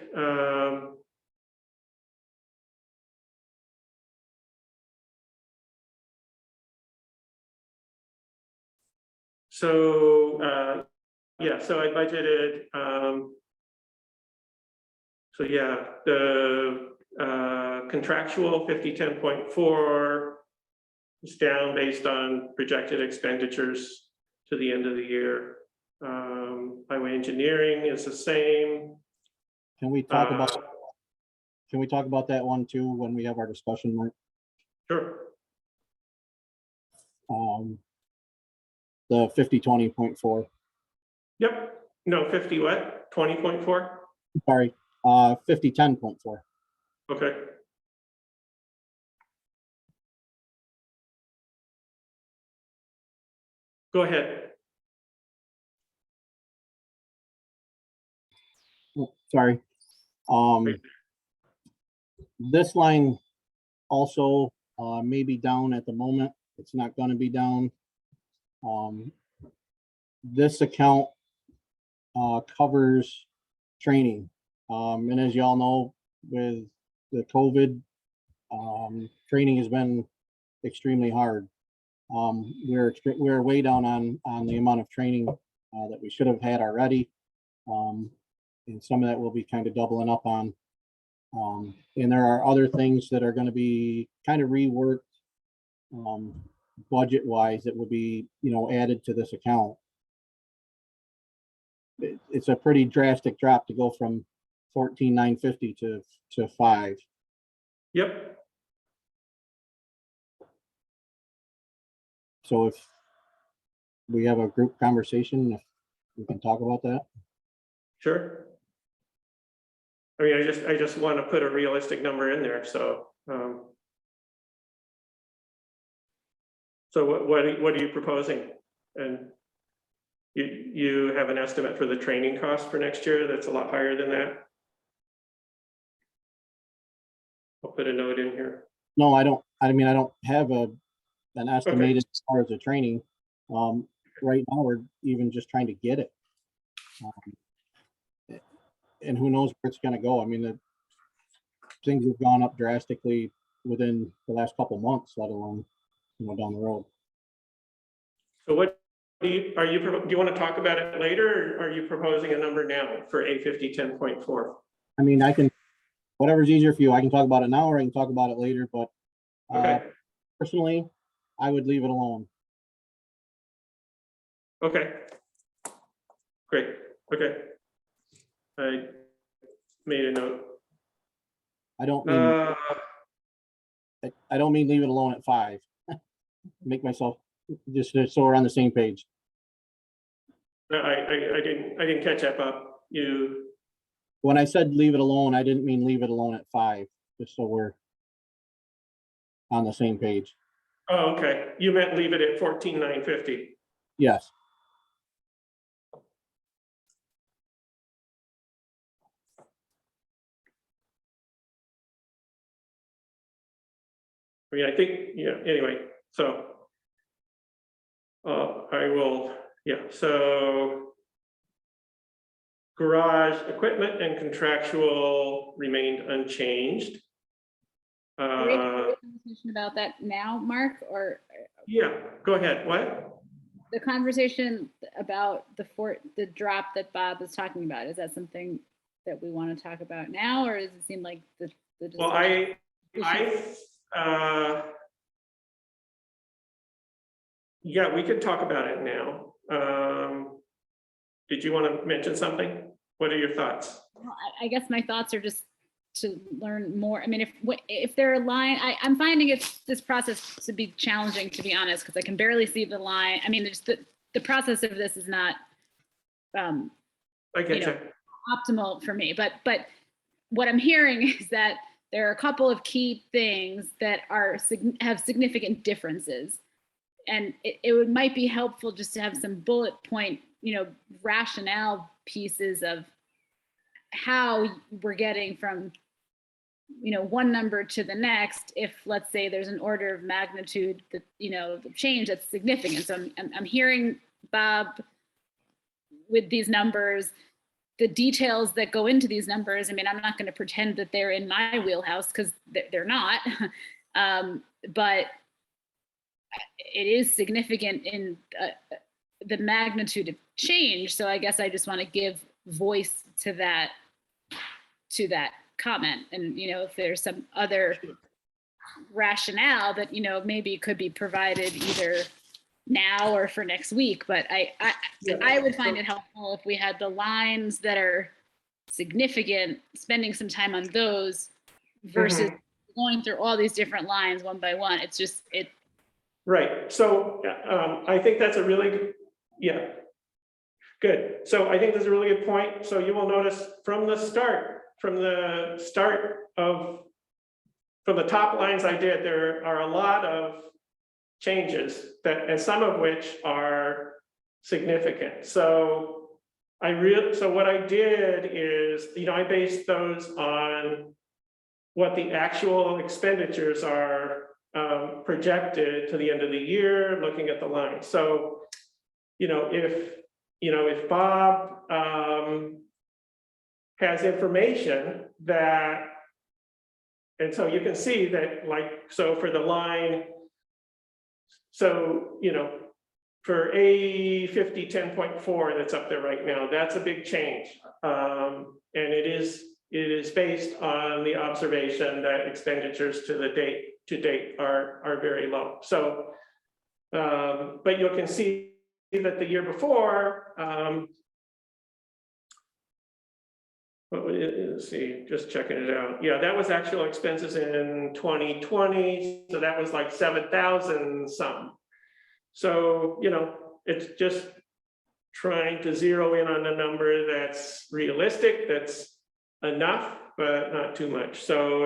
So, yeah, so I budgeted, so yeah, the contractual 5010.4 is down based on projected expenditures to the end of the year. Highway engineering is the same. Can we talk about that one too when we have our discussion, Mark? Sure. The 5020.4. Yep. No, 50 what? 20.4? Sorry, 5010.4. Okay. Go ahead. Sorry. This line also may be down at the moment. It's not going to be down. This account covers training. And as y'all know, with the COVID, training has been extremely hard. We're way down on the amount of training that we should have had already. And some of that will be kind of doubling up on. And there are other things that are going to be kind of reworked budget wise that will be, added to this account. It's a pretty drastic drop to go from 14,950 to 5. Yep. So if we have a group conversation, if we can talk about that. Sure. I mean, I just want to put a realistic number in there, so. So what are you proposing? And you have an estimate for the training cost for next year that's a lot higher than that? I'll put a note in here. No, I don't. I mean, I don't have an estimated as far as the training. Right now, we're even just trying to get it. And who knows where it's going to go. I mean, things have gone up drastically within the last couple months, let alone, down the road. So what do you want to talk about it later, or are you proposing a number now for A50 10.4? I mean, whatever's easier for you. I can talk about it now or I can talk about it later, but Okay. Personally, I would leave it alone. Okay. Great. Okay. I made a note. I don't mean I don't mean leave it alone at 5. Make myself just so we're on the same page. I didn't catch that, Bob. When I said leave it alone, I didn't mean leave it alone at 5, just so we're on the same page. Oh, okay. You meant leave it at 14,950. Yes. I mean, I think, anyway, so I will, so garage equipment and contractual remained unchanged. Are we having a conversation about that now, Mark, or Yeah, go ahead. What? the conversation about the drop that Bob was talking about? Is that something that we want to talk about now, or does it seem like the Well, yeah, we could talk about it now. Did you want to mention something? What are your thoughts? Well, I guess my thoughts are just to learn more. I mean, if there are I'm finding this process to be challenging, to be honest, because I can barely see the line. I mean, there's the process of this is not I get you. optimal for me. But what I'm hearing is that there are a couple of key things that have significant differences. And it might be helpful just to have some bullet point, rationale pieces of how we're getting from, one number to the next. If, let's say, there's an order of magnitude that, the change that's significant. So I'm hearing, Bob, with these numbers, the details that go into these numbers. I mean, I'm not going to pretend that they're in my wheelhouse because they're not. But it is significant in the magnitude of change. So I guess I just want to give voice to that comment. And, if there's some other rationale that, maybe could be provided either now or for next week. But I would find it helpful if we had the lines that are significant, spending some time on those versus going through all these different lines one by one. It's just, Right. So I think that's a really good, good. So I think that's a really good point. So you will notice from the top lines I did, there are a lot of changes and some of which are significant. So what I did is, I based those on what the actual expenditures are projected to the end of the year, looking at the line. So, if Bob has information that, and so you can see that, like, so for the line, so, for A50 10.4 that's up there right now, that's a big change. And it is based on the observation that expenditures to date are very low. So, but you can see that the year before, let's see, just checking it out. Yeah, that was actual expenses in 2020. So that was like 7,000 some. So, it's just trying to zero in on a number that's realistic, that's enough, but not too much. So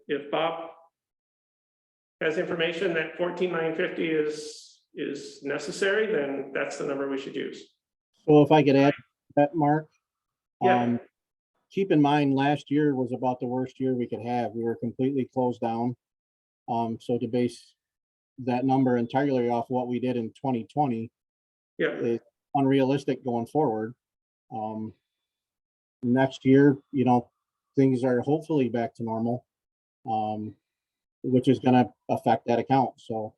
if Bob has information that 14,950 is necessary, then that's the number we should use. So if I could add that, Mark. Yeah. Keep in mind, last year was about the worst year we could have. We were completely closed down. So to base that number entirely off what we did in 2020 Yeah, is unrealistic going forward. Next year, things are hopefully back to normal, which is going to affect that account. So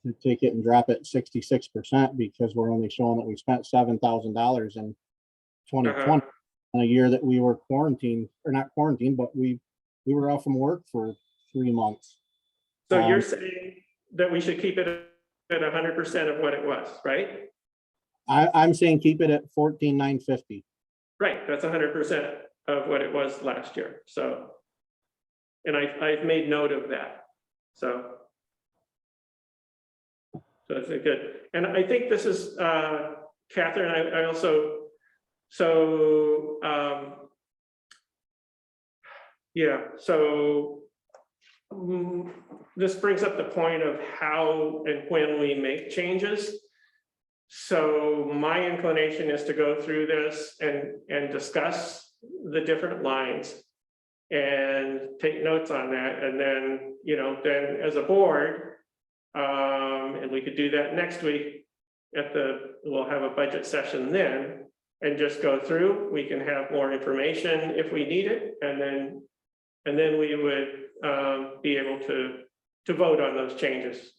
to take it and drop it 66% because we're only showing that we spent $7,000 in 2020 in a year that we were quarantined, or not quarantined, but we were off from work for 3 months. so you're saying that we should keep it at 100% of what it was, right? I'm saying keep it at 14,950. Right, that's 100% of what it was last year, so. And I've made note of that, so. So that's good, and I think this is, Catherine, I also, so, yeah, so this brings up the point of how and when we make changes. So my inclination is to go through this and discuss the different lines and take notes on that. And then, then as a board, and we could do that next week we'll have a budget session then and just go through. We can have more information if we need it. And then we would be able to vote on those changes.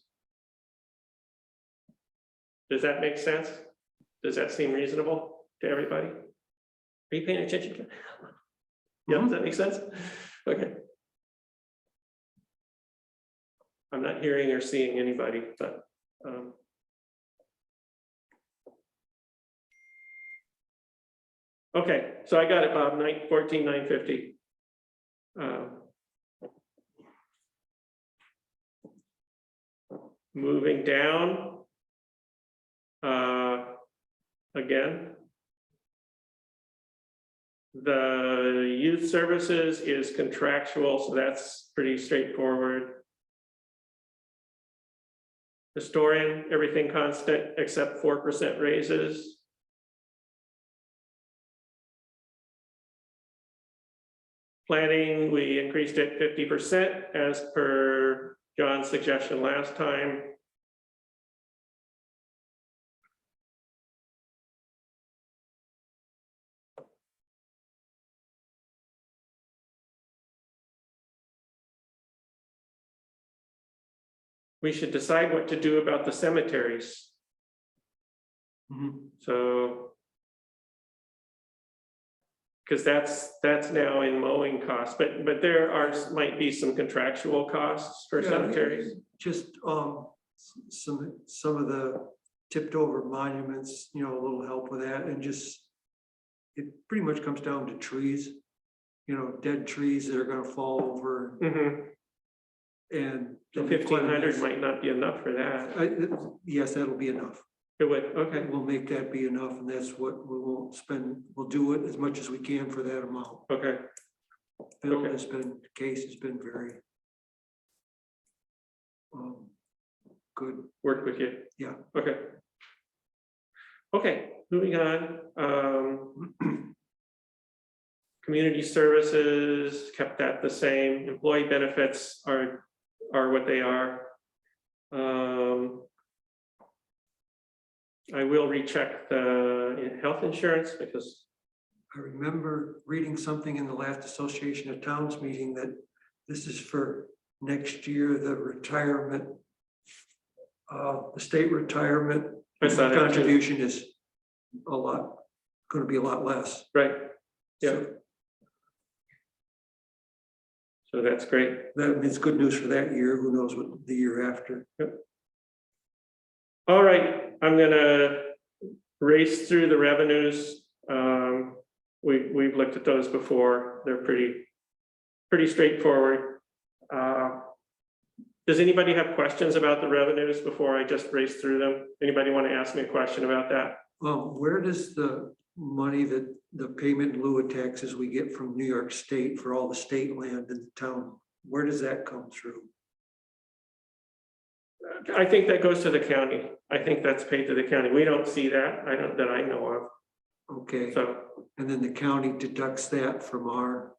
Does that make sense? Does that seem reasonable to everybody? Are you paying attention? Yeah, does that make sense? Okay. I'm not hearing or seeing anybody, but okay, so I got it, Bob, 14,950. Moving down. Again, the youth services is contractual, so that's pretty straightforward. Historian, everything constant except 4% raises. Planning, we increased it 50% as per John's suggestion last time. We should decide what to do about the cemeteries. So, because that's now in mowing costs, but there might be some contractual costs for cemeteries. Just some of the tipped over monuments, a little help with that, and just it pretty much comes down to trees, dead trees that are going to fall over. And the 1,500 might not be enough for that. Yes, that'll be enough. It would, okay. We'll make that be enough, and that's what we won't spend. We'll do it as much as we can for that amount. Okay. Bill has been, Case has been very good. Work with you. Yeah. Okay. Okay, moving on. Community services, kept that the same. Employee benefits are what they are. I will recheck the health insurance because I remember reading something in the last Association of Towns meeting that this is for next year, the retirement. The state retirement I saw that too. contribution is going to be a lot less. Right, yeah. So So that's great. that means good news for that year. Who knows what the year after? All right, I'm gonna race through the revenues. We've looked at those before. They're pretty straightforward. Does anybody have questions about the revenues before I just race through them? Anybody want to ask me a question about that? Where does the money that the payment in lieu of taxes we get from New York State for all the state land in the town, where does that come through? I think that goes to the county. I think that's paid to the county. We don't see that. That I know of. Okay, So and then the county deducts that from our,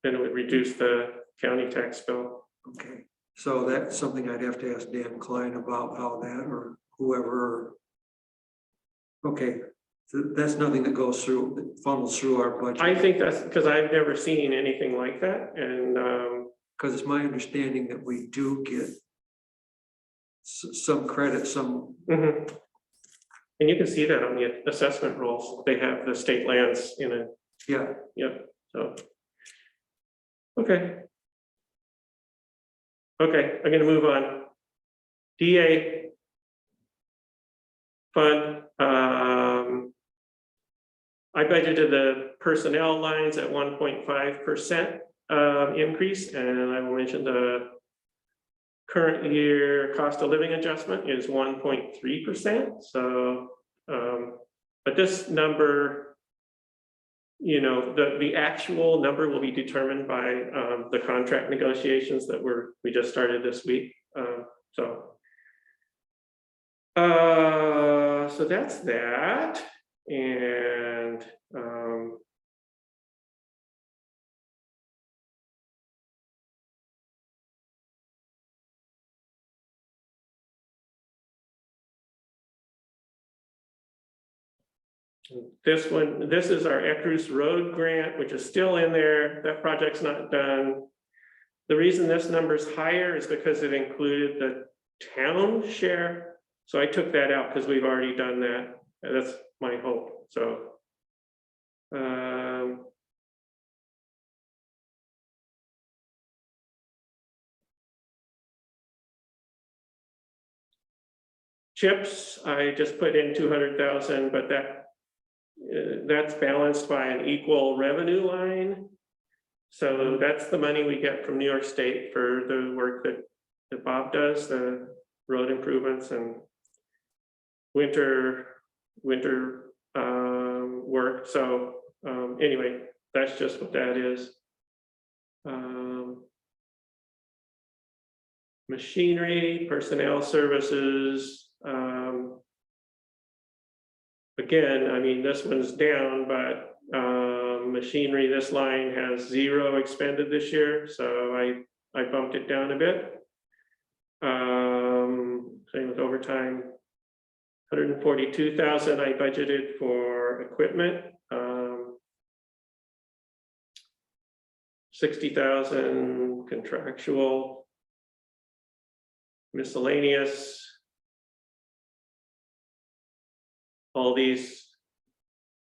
then it would reduce the county tax bill. okay. So that's something I'd have to ask Dan Klein about how that or whoever. Okay, so that's nothing that goes through, that funnels through our budget. I think that's because I've never seen anything like that. And Because it's my understanding that we do get some credit, some, mhm. And you can see that on the assessment rolls. They have the state lands in it. yeah, Yep, so. Okay. Okay, I'm gonna move on. DA fund, I budgeted the personnel lines at 1.5% increase, and I will mention the current year cost of living adjustment is 1.3%. So, but this number, you know, the actual number will be determined by the contract negotiations that we just started this week. So that's that. And this is our Ecrus Road grant, which is still in there. That project's not done. The reason this number's higher is because it included the town share. So I took that out because we've already done that. That's my hope. So chips, I just put in 200,000, but that's balanced by an equal revenue line. So that's the money we get from New York State for the work that Bob does, the road improvements and winter work. So anyway, that's just what that is. Machinery, personnel services. Again, I mean, this one's down, but machinery, this line has 0 expended this year, so I bumped it down a bit. Same with overtime. 142,000 I budgeted for equipment. 60,000 contractual. Miscellaneous. All these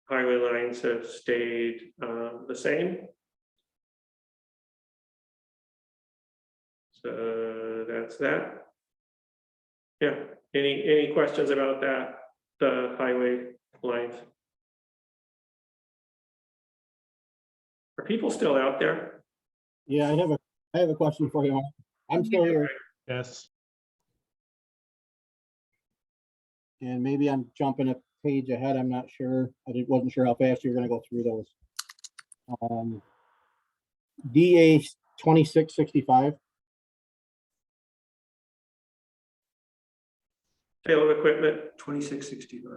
highway lines have stayed the same. So that's that. Yeah, any questions about that, the highway lines? Are people still out there? Yeah, I have a question for you. I'm still here, Yes. and maybe I'm jumping a page ahead. I'm not sure. Wasn't sure how fast you were gonna go through those. DA 2665. Sale of equipment, 2665.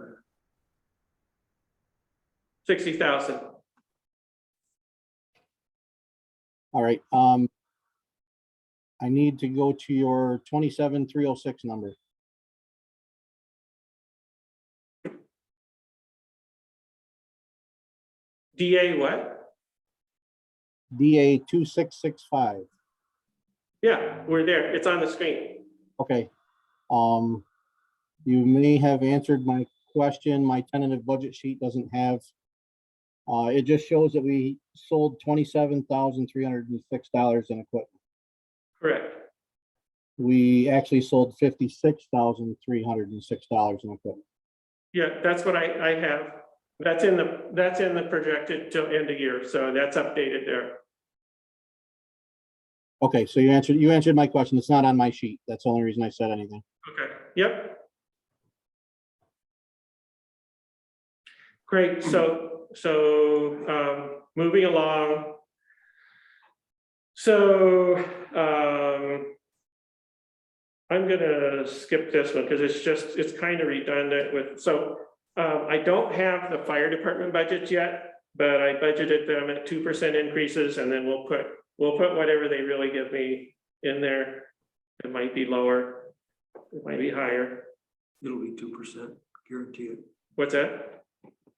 60,000. All right, I need to go to your 27306 number. DA what? DA 2665. Yeah, we're there. It's on the screen. Okay. You may have answered my question. My tentative budget sheet doesn't have. It just shows that we sold $27,306 in equipment. Correct. We actually sold $56,306 in equipment. Yeah, that's what I have. That's in the projected till end of year. So that's updated there. Okay, so you answered my question. It's not on my sheet. That's the only reason I said anything. Okay, yep. Great, so moving along. So I'm gonna skip this one because it's kind of redundant with, I don't have the fire department budgets yet, but I budgeted them at 2% increases, and then we'll put whatever they really give me in there. It might be lower, it might be higher. It'll be 2%, guarantee it. What's that?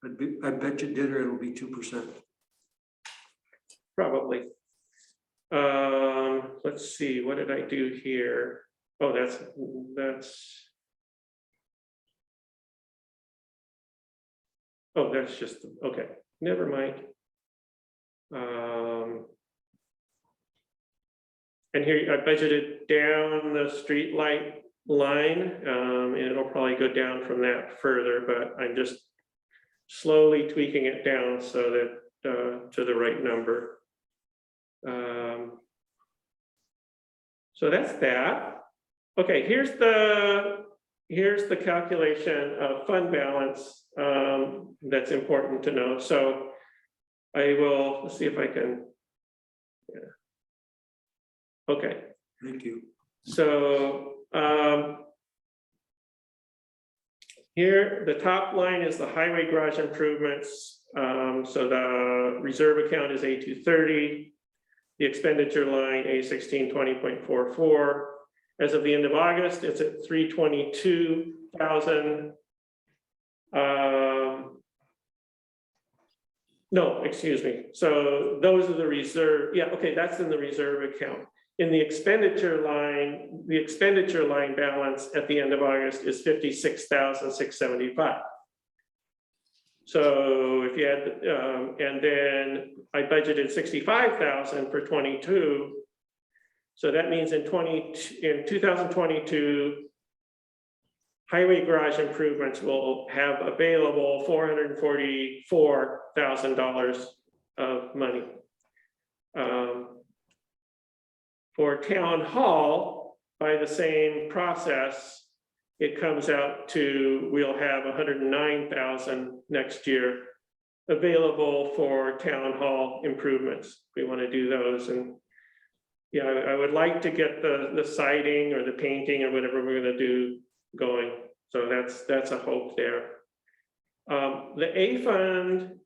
I bet you dinner it'll be 2%. Probably. Let's see, what did I do here? Oh, that's, oh, that's just, okay, never mind. And here I budgeted down the street light line, and it'll probably go down from that further, but I'm just slowly tweaking it down so that to the right number. So that's that. Okay, here's the calculation of fund balance that's important to know. So let's see if I can. Yeah. Okay. Thank you. So here, the top line is the highway garage improvements. So the reserve account is A230. The expenditure line A1620.44. As of the end of August, it's at 322,000. No, excuse me. So those are the reserve. Yeah, okay, that's in the reserve account. In the expenditure line balance at the end of August is 56,675. So if you add, and then I budgeted 65,000 for 22. So that means in 2022, highway garage improvements will have available $444,000 of money. For town hall, by the same process, it comes out to, we'll have 109,000 next year available for town hall improvements. We want to do those, and yeah, I would like to get the siding or the painting or whatever we're going to do going. So that's a hope there. The A fund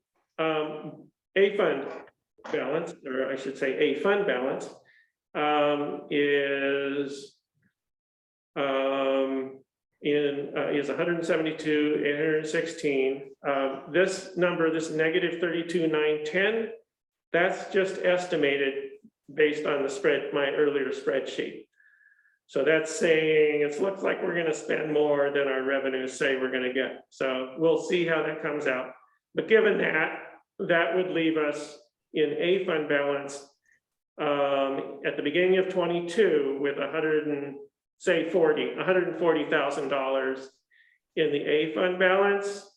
balance, or I should say A fund balance, is 172,816. This number, this negative 32,910, that's just estimated based on my earlier spreadsheet. So that's saying it looks like we're going to spend more than our revenues say we're going to get. So we'll see how that comes out. But given that, that would leave us in A fund balance at the beginning of 22 with $140,000 in the A fund balance,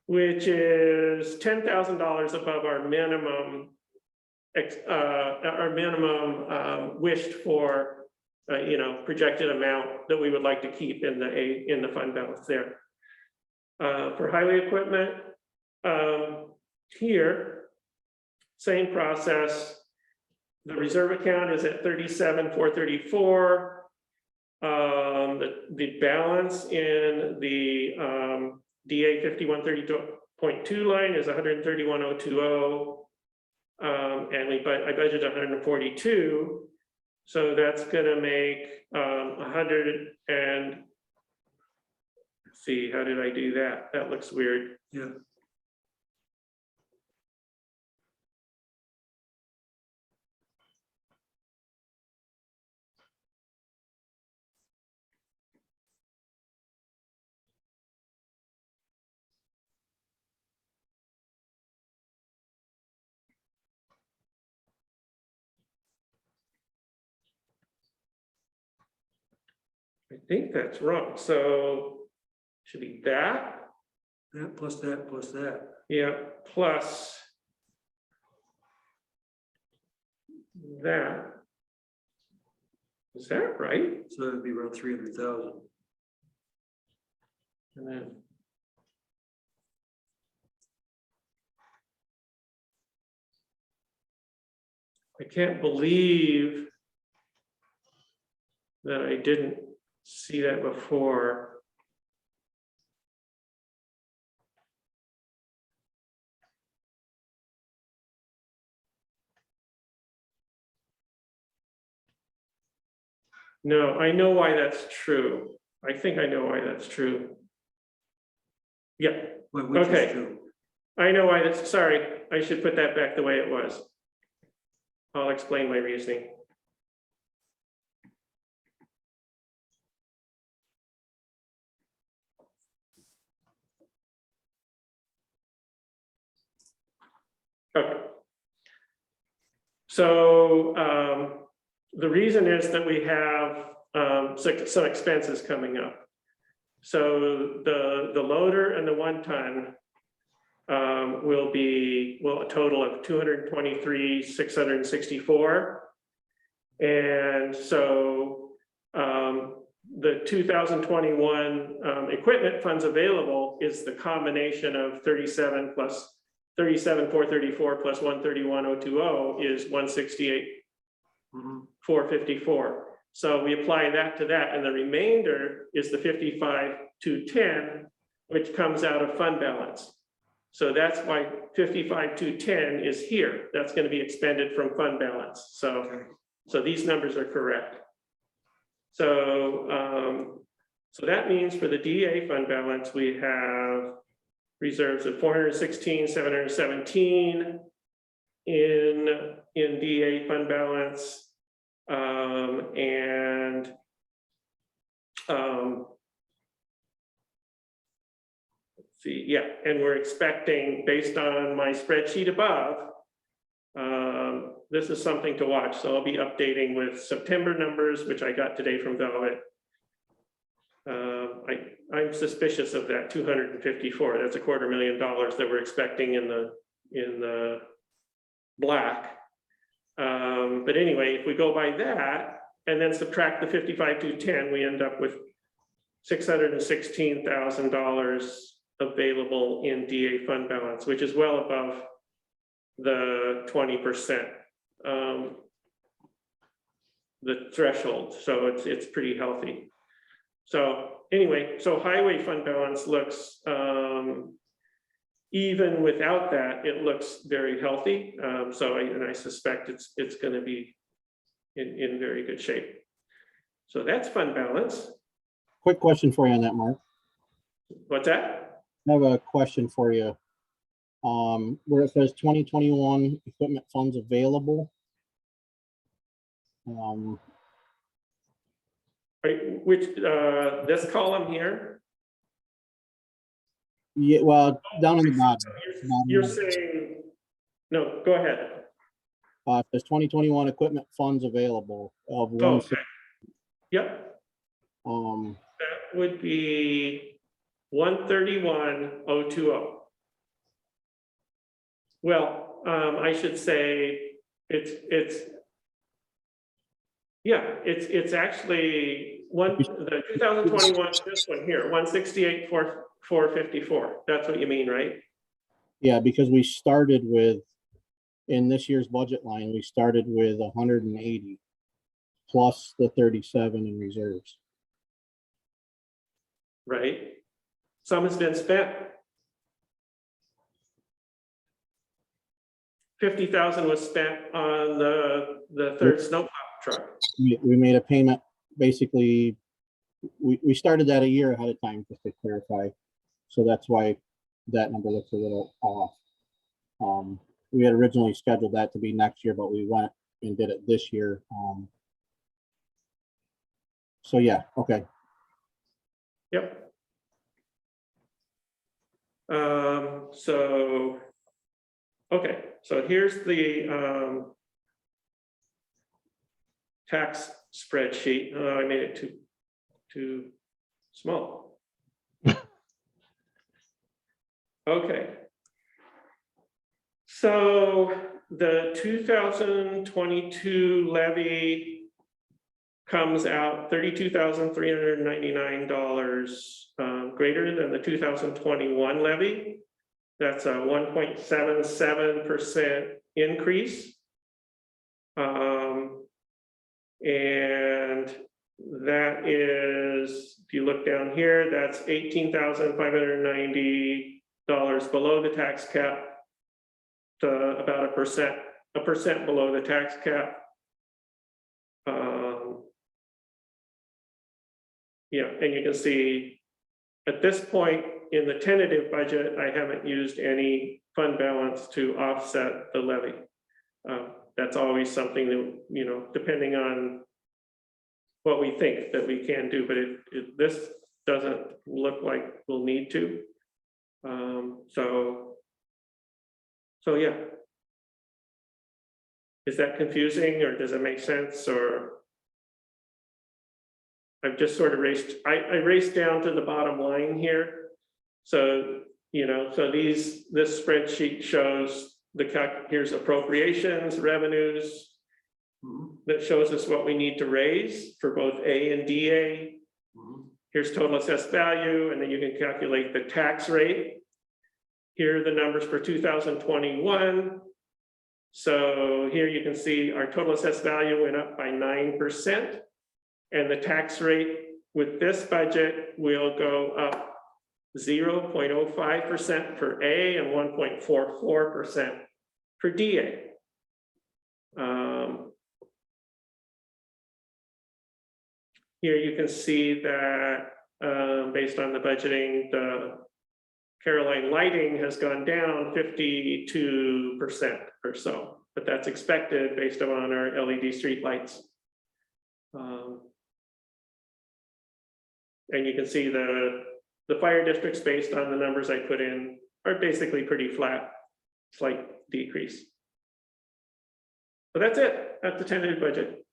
which is $10,000 above our minimum wished for, projected amount that we would like to keep in the fund balance there. For highway equipment, here, same process. The reserve account is at 37,434. The balance in the DA 5132.2 line is 131,020. I budgeted 142. So that's gonna make 100 and, let's see, how did I do that? That looks weird. Yeah, I think that's wrong. So should be that, that plus that plus that. yeah, plus that. Is that right? So it'd be around 300,000. And then. I can't believe that I didn't see that before. No, I know why that's true. I think I know why that's true. Yeah, Well, which Okay. is true. I know why that's, sorry, I should put that back the way it was. I'll explain my reasoning. Okay. So the reason is that we have some expenses coming up. So the loader and the 1 ton will be, well, a total of 223,664. And so the 2021 equipment funds available is the combination of 37 plus 37,434 plus 131,020 is 168,454. So we apply that to that, and the remainder is the 55,210, which comes out of fund balance. So that's why 55,210 is here. That's going to be expended from fund balance. So these numbers are correct. So so that means for the DA fund balance, we have reserves of 416,717 in DA fund balance. Let's see, yeah, and we're expecting, based on my spreadsheet above, this is something to watch. So I'll be updating with September numbers, which I got today from Velvet. I'm suspicious of that 254. That's $250,000 that we're expecting in the black. But anyway, if we go by that and then subtract the 55,210, we end up with $616,000 available in DA fund balance, which is well above the 20%, the threshold. So it's pretty healthy. So anyway, so highway fund balance looks, even without that, it looks very healthy. I suspect it's going to be in very good shape. So that's fund balance. Quick question for you on that, Mark. What's that? I have a question for you. Where it says 2021 equipment funds available. Which this column here? Yeah, well, down in the bottom. You're saying, no, go ahead. It says 2021 equipment funds available of one. Okay. Yep, that would be 131,020. Well, I should say it's actually the 2021, this one here, 168,454. That's what you mean, right? Yeah, because we started with, in this year's budget line, we started with 180 plus the 37 in reserves. Right. Some has been spent. 50,000 was spent on the third snowplow truck. We made a payment, basically, we started that a year ahead of time, just to clarify. So that's why that number looks a little off. We had originally scheduled that to be next year, but we went and did it this year. So yeah, okay. Yep. So, okay, so here's the tax spreadsheet. Oh, I made it too small. Okay. So the 2022 levy comes out $32,399 greater than the 2021 levy. That's a 1.77% increase. And that is, if you look down here, that's $18,590 below the tax cap, to about a percent below the tax cap. Yeah, and you can see at this point in the tentative budget, I haven't used any fund balance to offset the levy. That's always something that, you know, depending on what we think that we can do, but this doesn't look like we'll need to. So yeah. Is that confusing, or does it make sense? Or I've just sort of I raced down to the bottom line here. So, you know, so this spreadsheet shows here's appropriations, revenues, that shows us what we need to raise for both A and DA. Here's total assessed value, and then you can calculate the tax rate. Here are the numbers for 2021. So here you can see our total assessed value went up by 9%. And the tax rate with this budget will go up 0.05% for A and 1.44% for DA. Here you can see that based on the budgeting, the Caroline lighting has gone down 52% or so, but that's expected based on our LED street lights. And you can see the fire districts based on the numbers I put in are basically pretty flat, slight decrease. But that's it, that's the tentative budget.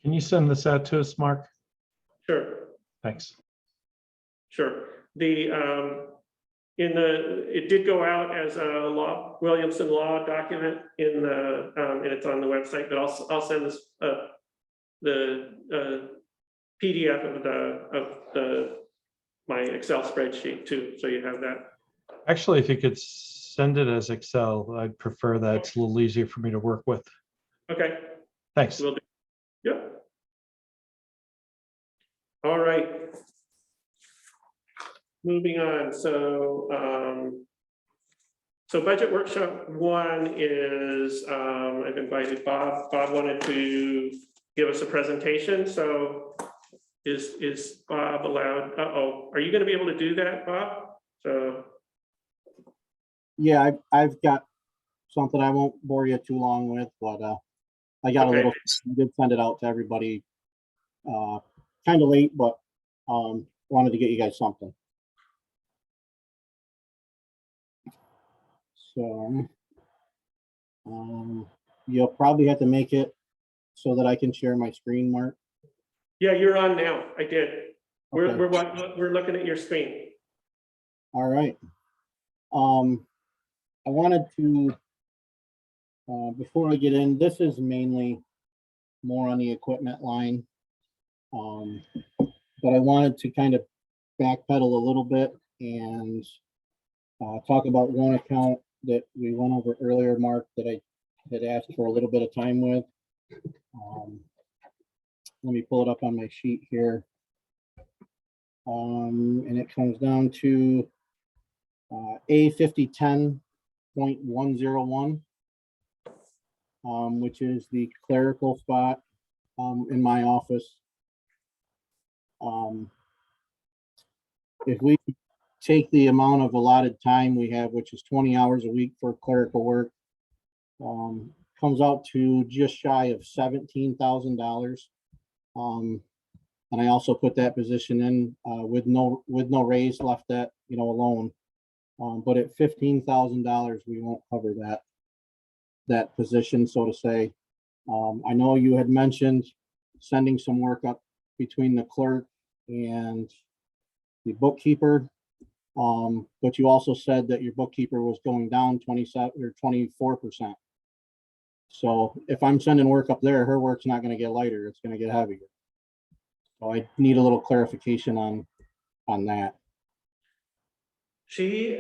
Can you send this out to us, Mark? Sure. Thanks. Sure. It did go out as a Williamson law document and it's on the website, but I'll send this the PDF of my Excel spreadsheet too, so you have that. Actually, if you could send it as Excel, I'd prefer that. It's a little easier for me to work with. Okay. Thanks. Will do. Yep. All right. Moving on, so budget workshop 1 is I've invited Bob. Bob wanted to give us a presentation. So is Bob allowed? Are you going to be able to do that, Bob? So Yeah, I've got something I won't bore you too long with, but I got a little, I did send it out to everybody kind of late, but wanted to get you guys something. So you'll probably have to make it so that I can share my screen, Mark. yeah, you're on now. I did. Okay. We're looking at your screen. All right. I wanted to, before I get in, this is mainly more on the equipment line. But I wanted to kind of backpedal a little bit and talk about one account that we went over earlier, Mark, that I had asked for a little bit of time with. Let me pull it up on my sheet here. And it comes down to A 5010.101, which is the clerical spot in my office. If we take the amount of allotted time we have, which is 20 hours a week for clerical work, comes out to just shy of $17,000. And I also put that position in with no raise left at, alone. But at $15,000, we won't cover that position, so to say. I know you had mentioned sending some work up between the clerk and the bookkeeper. But you also said that your bookkeeper was going down 27 or 24%. So if I'm sending work up there, her work's not going to get lighter, it's going to get heavier. So I need a little clarification on that. She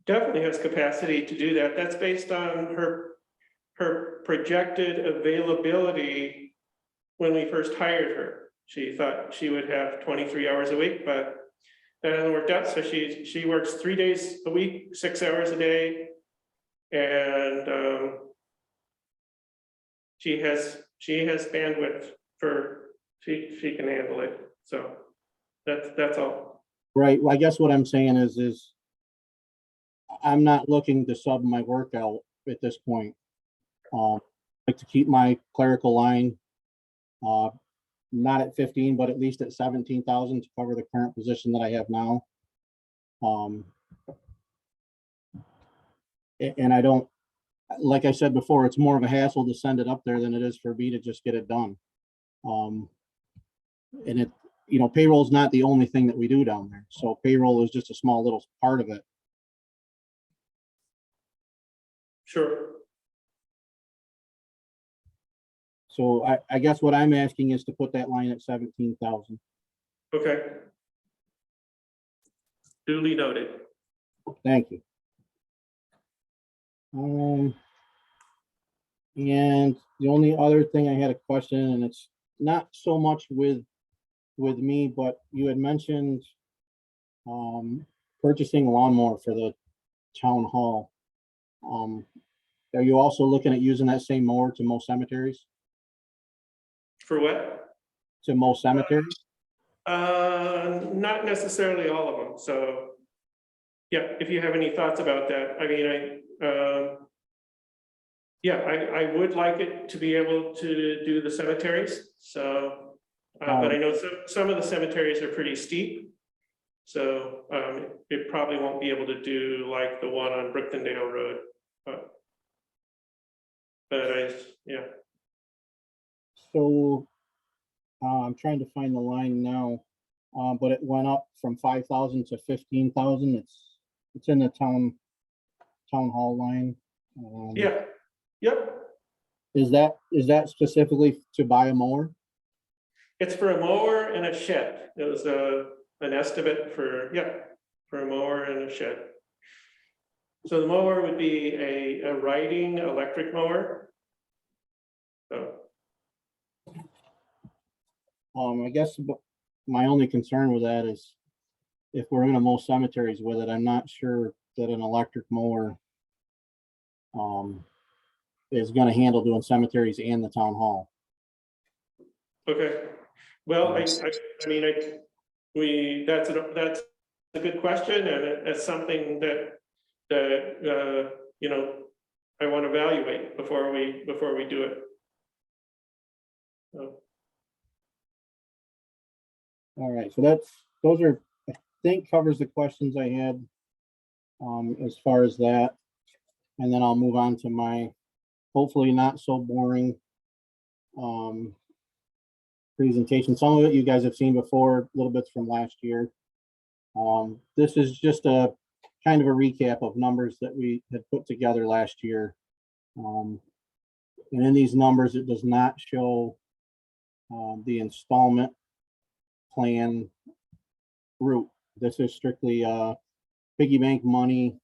definitely has capacity to do that. That's based on her projected availability when we first hired her. She thought she would have 23 hours a week, but that hasn't worked out. So she works 3 days a week, 6 hours a day. And she has bandwidth she can handle it. So that's all. Right. Well, I guess what I'm saying is I'm not looking to sub my work out at this point. Like to keep my clerical line not at 15, but at least at 17,000 to cover the current position that I have now. And I don't, like I said before, it's more of a hassle to send it up there than it is for me to just get it done. And it, payroll is not the only thing that we do down there. So payroll is just a small little part of it. Sure. So I guess what I'm asking is to put that line at 17,000. Okay. Duly noted. Thank you. And the only other thing I had a question, and it's not so much with me, but you had mentioned purchasing a lawnmower for the town hall. Are you also looking at using that same mower to mow cemeteries? For what? To mow cemeteries? Not necessarily all of them. So yeah, if you have any thoughts about that, I mean, I would like it to be able to do the cemeteries. So, but I know some of the cemeteries are pretty steep. So it probably won't be able to do like the one on Brooktondale Road. Yeah. So I'm trying to find the line now, but it went up from 5,000 to 15,000. It's in the town hall line. Yeah. Yep. Is that specifically to buy a mower? It's for a mower and a shed. It was an estimate for a mower and a shed. So the mower would be a riding electric mower. So. I guess my only concern with that is if we're gonna mow cemeteries with it, I'm not sure that an electric mower is gonna handle doing cemeteries and the town hall. Okay, well, that's a good question, and it's something that I want to evaluate before we do it. So. All right, so those are, I think, covers the questions I had as far as that. And then I'll move on to my hopefully not so boring presentation. Some of it you guys have seen before, little bits from last year. This is just a kind of a recap of numbers that we had put together last year. And in these numbers, it does not show the installment plan route. This is strictly piggy bank money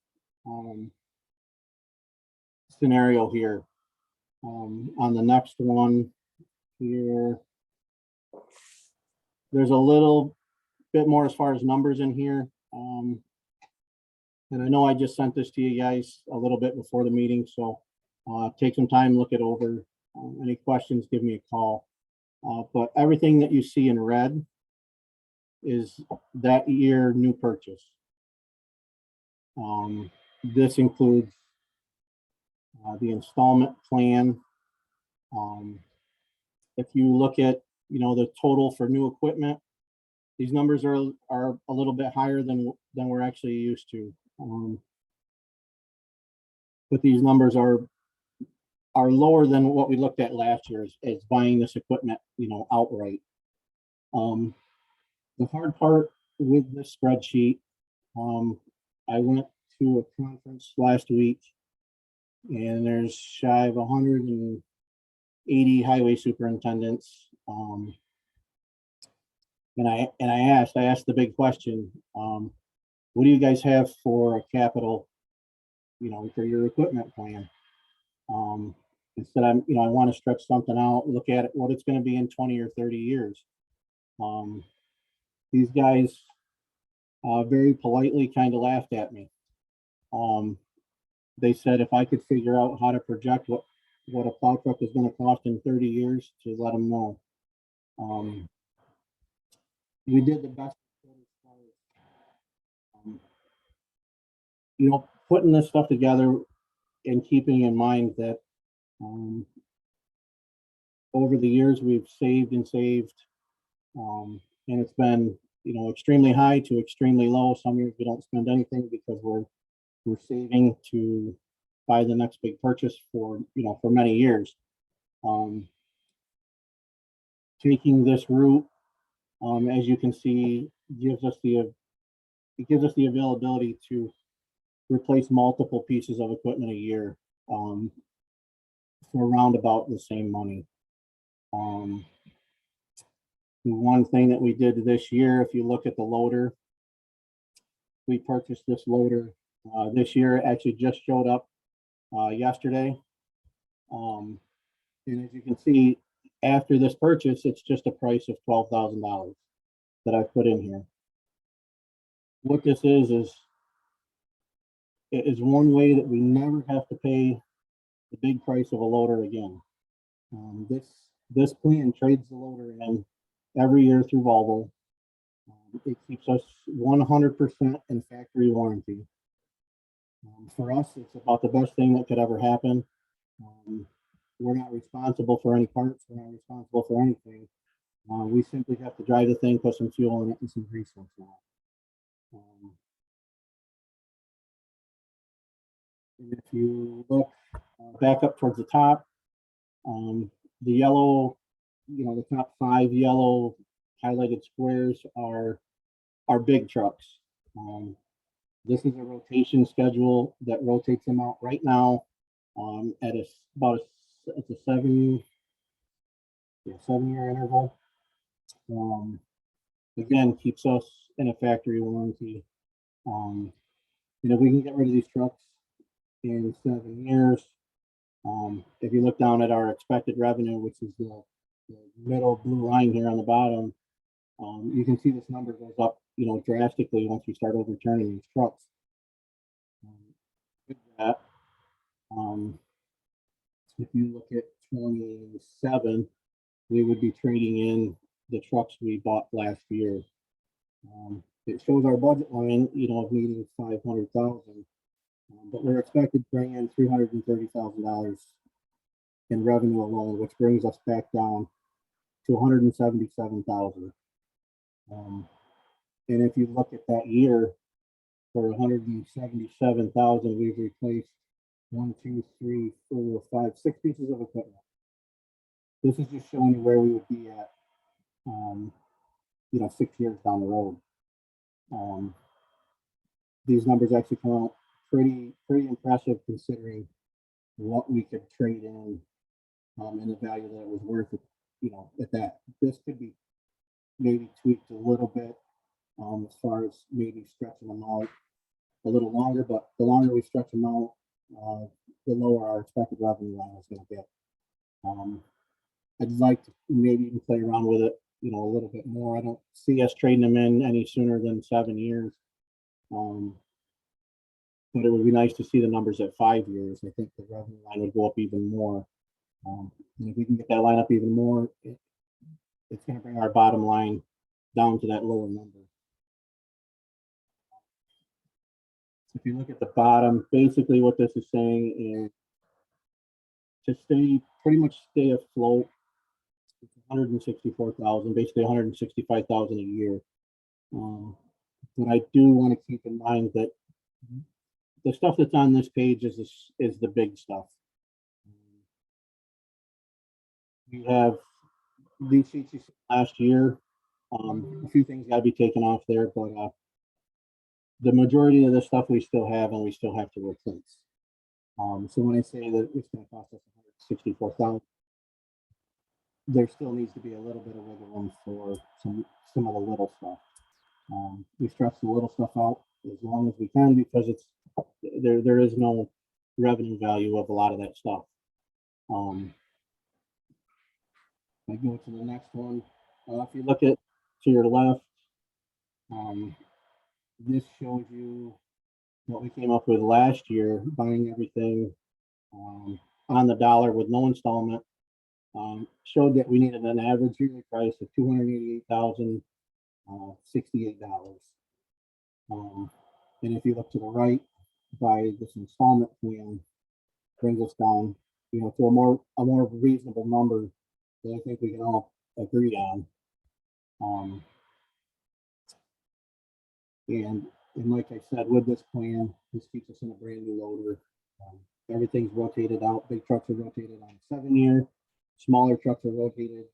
scenario here. On the next one here, there's a little bit more as far as numbers in here. And I know I just sent this to you guys a little bit before the meeting, so take some time, look it over. Any questions, give me a call. But everything that you see in red is that year new purchase. This includes the installment plan. If you look at, the total for new equipment, these numbers are a little bit higher than we're actually used to. But these numbers are lower than what we looked at last year as buying this equipment, outright. The hard part with this spreadsheet, I went to a conference last week, and there's shy of 180 highway superintendents. And I asked the big question, what do you guys have for a capital, for your equipment plan? Instead, I want to stretch something out, look at it, what it's going to be in 20 or 30 years. These guys very politely kind of laughed at me. They said if I could figure out how to project what a plow truck is going to cost in 30 years, to let them know. We did the best. Putting this stuff together and keeping in mind that over the years we've saved and saved, and it's been extremely high to extremely low. Some years we don't spend anything because we're saving to buy the next big purchase for many years. Taking this route, as you can see, gives us the availability to replace multiple pieces of equipment a year for around about the same money. The one thing that we did this year, if you look at the loader, we purchased this loader this year. It actually just showed up yesterday. And as you can see, after this purchase, it's just a price of $12,000 that I put in here. What this is one way that we never have to pay the big price of a loader again. This plan trades the loader in every year through Volvo. It keeps us 100% in factory warranty. For us, it's about the best thing that could ever happen. We're not responsible for any parts. We're not responsible for anything. We simply have to drive the thing, put some fuel in it, and some grease once in a while. And if you look back up towards the top, the yellow, the top 5 yellow highlighted squares are big trucks. This is a rotation schedule that rotates them out right now at it's a 7-year interval. Again, keeps us in a factory warranty. If we can get rid of these trucks in 7 years, if you look down at our expected revenue, which is the middle blue line here on the bottom, you can see this number goes up, drastically once we start overturning these trucks. With that, if you look at 27, we would be trading in the trucks we bought last year. It shows our budget line, of needing 500,000, but we're expected to bring in $330,000 in revenue alone, which brings us back down to 177,000. And if you look at that year, for 177,000, we've replaced 1, 2, 3, 4, 5, 6 pieces of equipment. This is just showing you where we would be at, 6 years down the road. These numbers actually come out pretty impressive considering what we could trade in and the value that it was worth, at that. This could be maybe tweaked a little bit as far as maybe stretching them out a little longer, but the longer we stretch them out, the lower our expected revenue line is going to get. I'd like to maybe even play around with it, a little bit more. I don't see us trading them in any sooner than 7 years. But it would be nice to see the numbers at 5 years. I think the revenue line would go up even more. And if we can get that line up even more, it's going to bring our bottom line down to that lower number. If you look at the bottom, basically what this is saying is to pretty much stay afloat, it's 164,000, basically 165,000 a year. But I do want to keep in mind that the stuff that's on this page is the big stuff. We have these sheets you saw last year. A few things got to be taken off there, but the majority of the stuff we still have and we still have to replace. So when I say that it's going to cost us 164,000, there still needs to be a little bit of wiggle room for some of the little stuff. We stretch the little stuff out as long as we can because there is no revenue value of a lot of that stuff. I go to the next one. If you look at to your left, this shows you what we came up with last year, buying everything on the dollar with no installment. Showed that we needed an average yearly price of $288,068. And if you look to the right, by this installment plan brings us down, to a more reasonable number that I think we can all agree on. And like I said, with this plan, this keeps us in a brand new loader. Everything's rotated out. Big trucks are rotated on a 7-year. Smaller trucks are rotated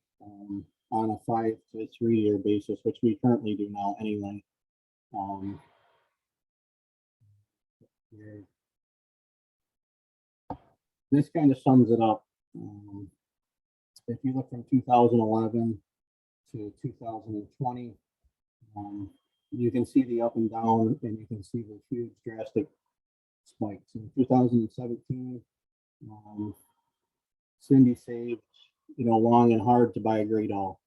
on a 5 to 3 year basis, which we currently do now anyway. This kind of sums it up. If you look from 2011 to 2020, you can see the up and down, and you can see the huge drastic spikes. In 2017, Cindy saved, long and hard to buy a Gradall.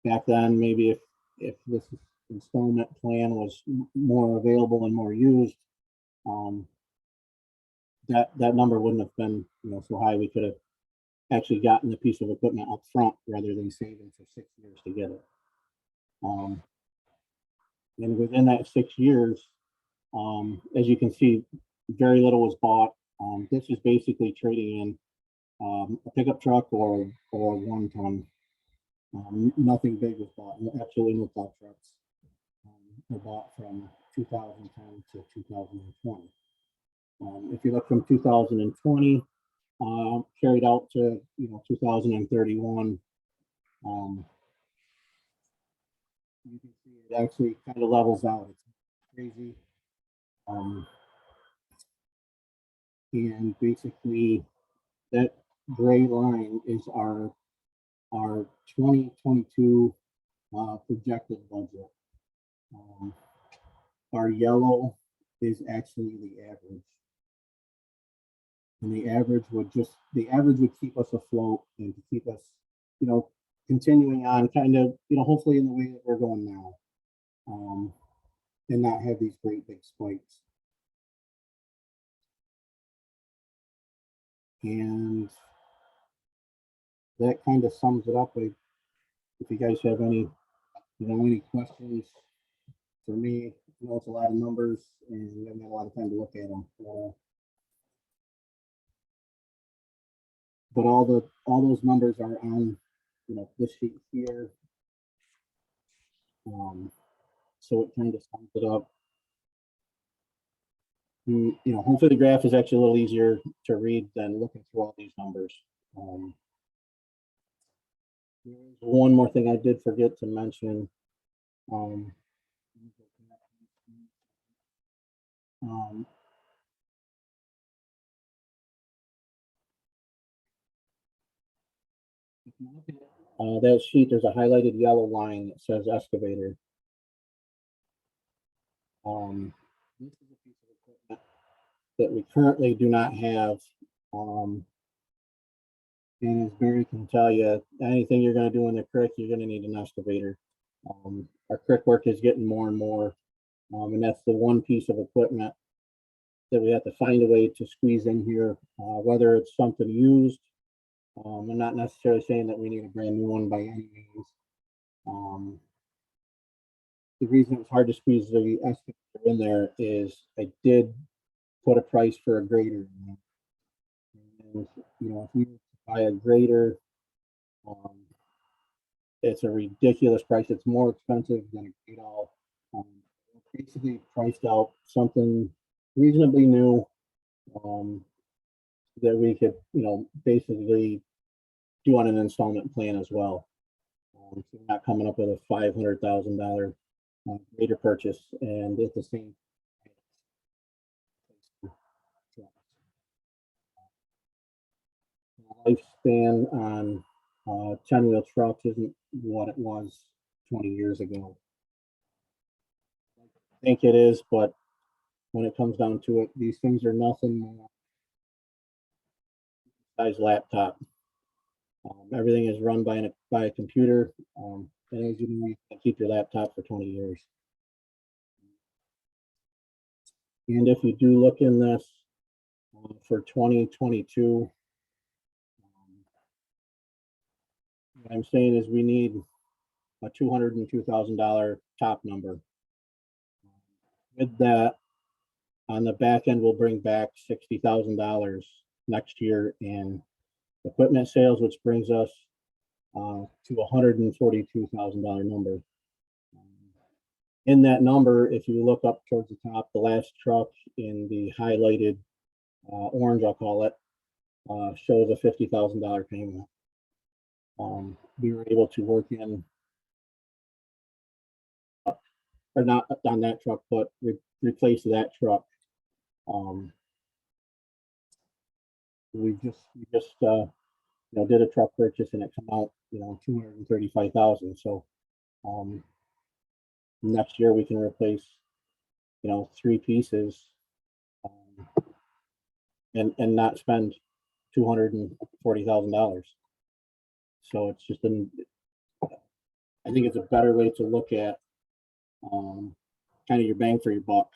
Back then, maybe if this installment plan was more available and more used, that number wouldn't have been so high. We could have actually gotten the piece of equipment up front rather than saving for 6 years to get it. And within that 6 years, as you can see, very little was bought. This is basically trading in a pickup truck or a 1-ton. Nothing big was bought. Absolutely no plow trucks were bought from 2010 to 2020. If you look from 2020 carried out to 2031, you can see it actually kind of levels out. It's crazy. And basically that gray line is our 2022 projected budget. Our yellow is actually the average. And the average would keep us afloat and to keep us, continuing on kind of, hopefully in the way that we're going now. And not have these great big spikes. And that kind of sums it up. If you guys have any questions for me, I know it's a lot of numbers and we haven't had a lot of time to look at them. But all those numbers are on, this sheet here. So it kind of sums it up. Hopefully the graph is actually a little easier to read than looking through all these numbers. One more thing I did forget to mention. If you look at that sheet, there's a highlighted yellow line that says excavator. This is a piece of equipment that we currently do not have. And as Barry can tell you, anything you're going to do in the creek, you're going to need an excavator. Our creek work is getting more and more And that's the one piece of equipment that we have to find a way to squeeze in here, whether it's something used. I'm not necessarily saying that we need a brand new one by any means. The reason it was hard to squeeze the excavator in there is I did put a price for a grader in there. And, you know, if you buy a grader, it's a ridiculous price. It's more expensive than a grade all. Basically priced out something reasonably new, that we could, you know, basically do on an installment plan as well. So we're not coming up with a $500,000 grader purchase and at the same lifespan on 10-wheel trucks isn't what it was 20 years ago. I think it is, but when it comes down to it, these things are nothing more size laptop. Everything is run by a computer, and as you know, you can keep your laptop for 20 years. And if you do look in this for 2022, what I'm saying is we need a $202,000 top number. With that, on the back end, we'll bring back $60,000 next year in equipment sales, which brings us to $142,000 number. In that number, if you look up towards the top, the last truck in the highlighted orange, I'll call it, shows a $50,000 payment. We were able to work in, or not on that truck, but replace that truck. We just you know, did a truck purchase and it come out, you know, 235,000. So next year we can replace, you know, 3 pieces and not spend $240,000. So it's just I think it's a better way to look at kind of your bang for your buck.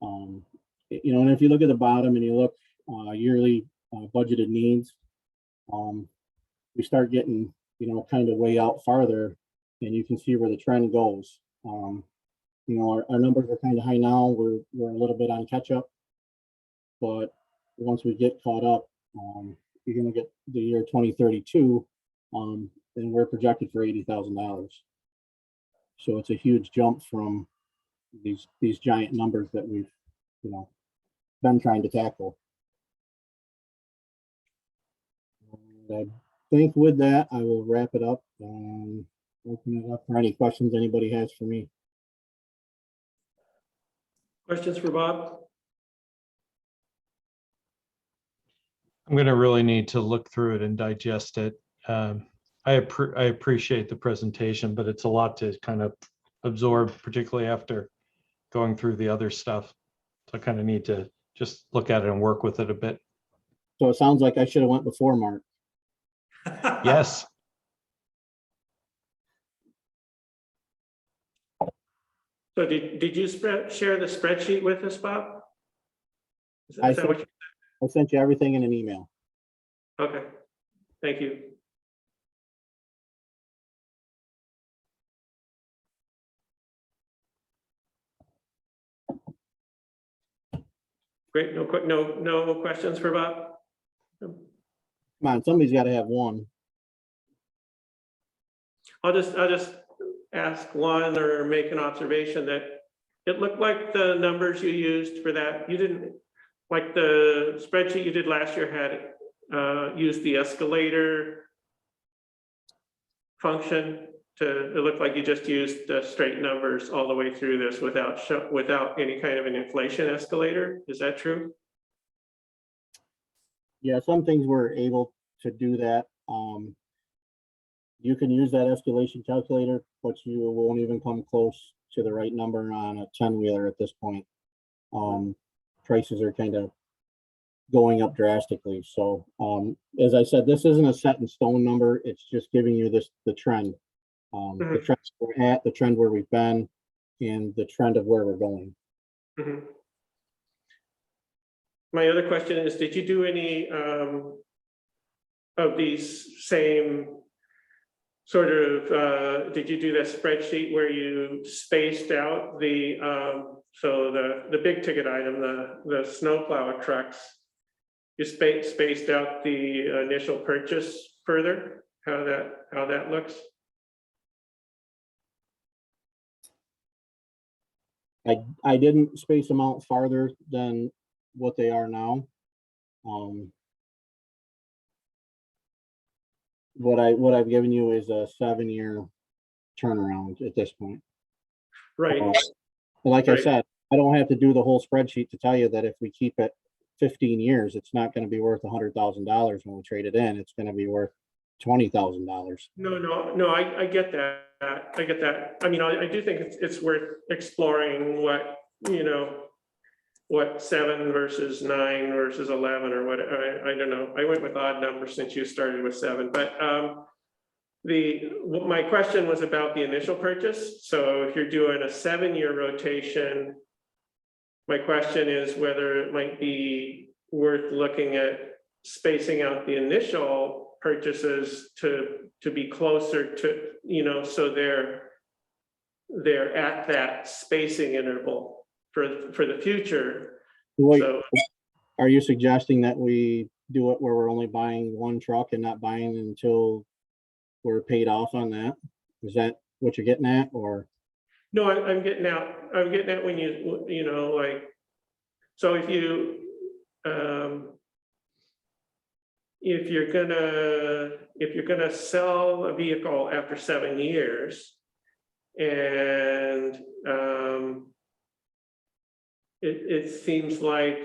You know, and if you look at the bottom and you look yearly budgeted needs, we start getting, you know, kind of way out farther, and you can see where the trend goes. You know, our numbers are kind of high now. We're a little bit on catch up, but once we get caught up, you're going to get the year 2032, and we're projected for $80,000. So it's a huge jump from these giant numbers that we've, you know, been trying to tackle. And I think with that, I will wrap it up and open it up for any questions anybody has for me. Questions for Bob? I'm going to really need to look through it and digest it. I appreciate the presentation, but it's a lot to kind of absorb, particularly after going through the other stuff. So I kind of need to just look at it and work with it a bit. So it sounds like I should have went before Mark. Yes. So did you share the spreadsheet with us, Bob? Is I that what you? I sent you everything in an email. Okay, thank you. Great, no questions for Bob? Come on, somebody's got to have one. I'll just ask one or make an observation that it looked like the numbers you used for that, you didn't, like the spreadsheet you did last year had used the escalator function to, it looked like you just used the straight numbers all the way through this without any kind of an inflation escalator. Is that true? Yeah, some things we're able to do that. You can use that escalation calculator, but you won't even come close to the right number on a 10-wheeler at this point. Prices are kind of going up drastically. So as I said, this isn't a set in stone number. It's just giving you the trend. The trend we're at, the trend where we've been. and the trend of where we're going. Mhm. My other question is, did you do any of these same sort of, did you do that spreadsheet where you spaced out the, so the big ticket item, the snowplow trucks? You spaced out the initial purchase further, how that looks? I didn't space them out farther than what they are now. What I've given you is a 7-year turnaround at this point. Right, Like I Right. said, I don't have to do the whole spreadsheet to tell you that if we keep it 15 years, it's not gonna be worth $100,000 when we trade it in. It's gonna be worth $20,000. no, I get that, I get that. I mean, I do think it's worth exploring what, what 7 versus 9 versus 11 or what, I don't know. I went with odd numbers since you started with 7, but my question was about the initial purchase. So if you're doing a 7-year rotation, my question is whether it might be worth looking at spacing out the initial purchases to be closer to, so they're at that spacing interval for the future. Wait, So are you suggesting that we do it where we're only buying one truck and not buying until we're paid off on that? Is that what you're getting at, or? no, I'm getting at when like, so if you're gonna sell a vehicle after 7 years, and it seems like,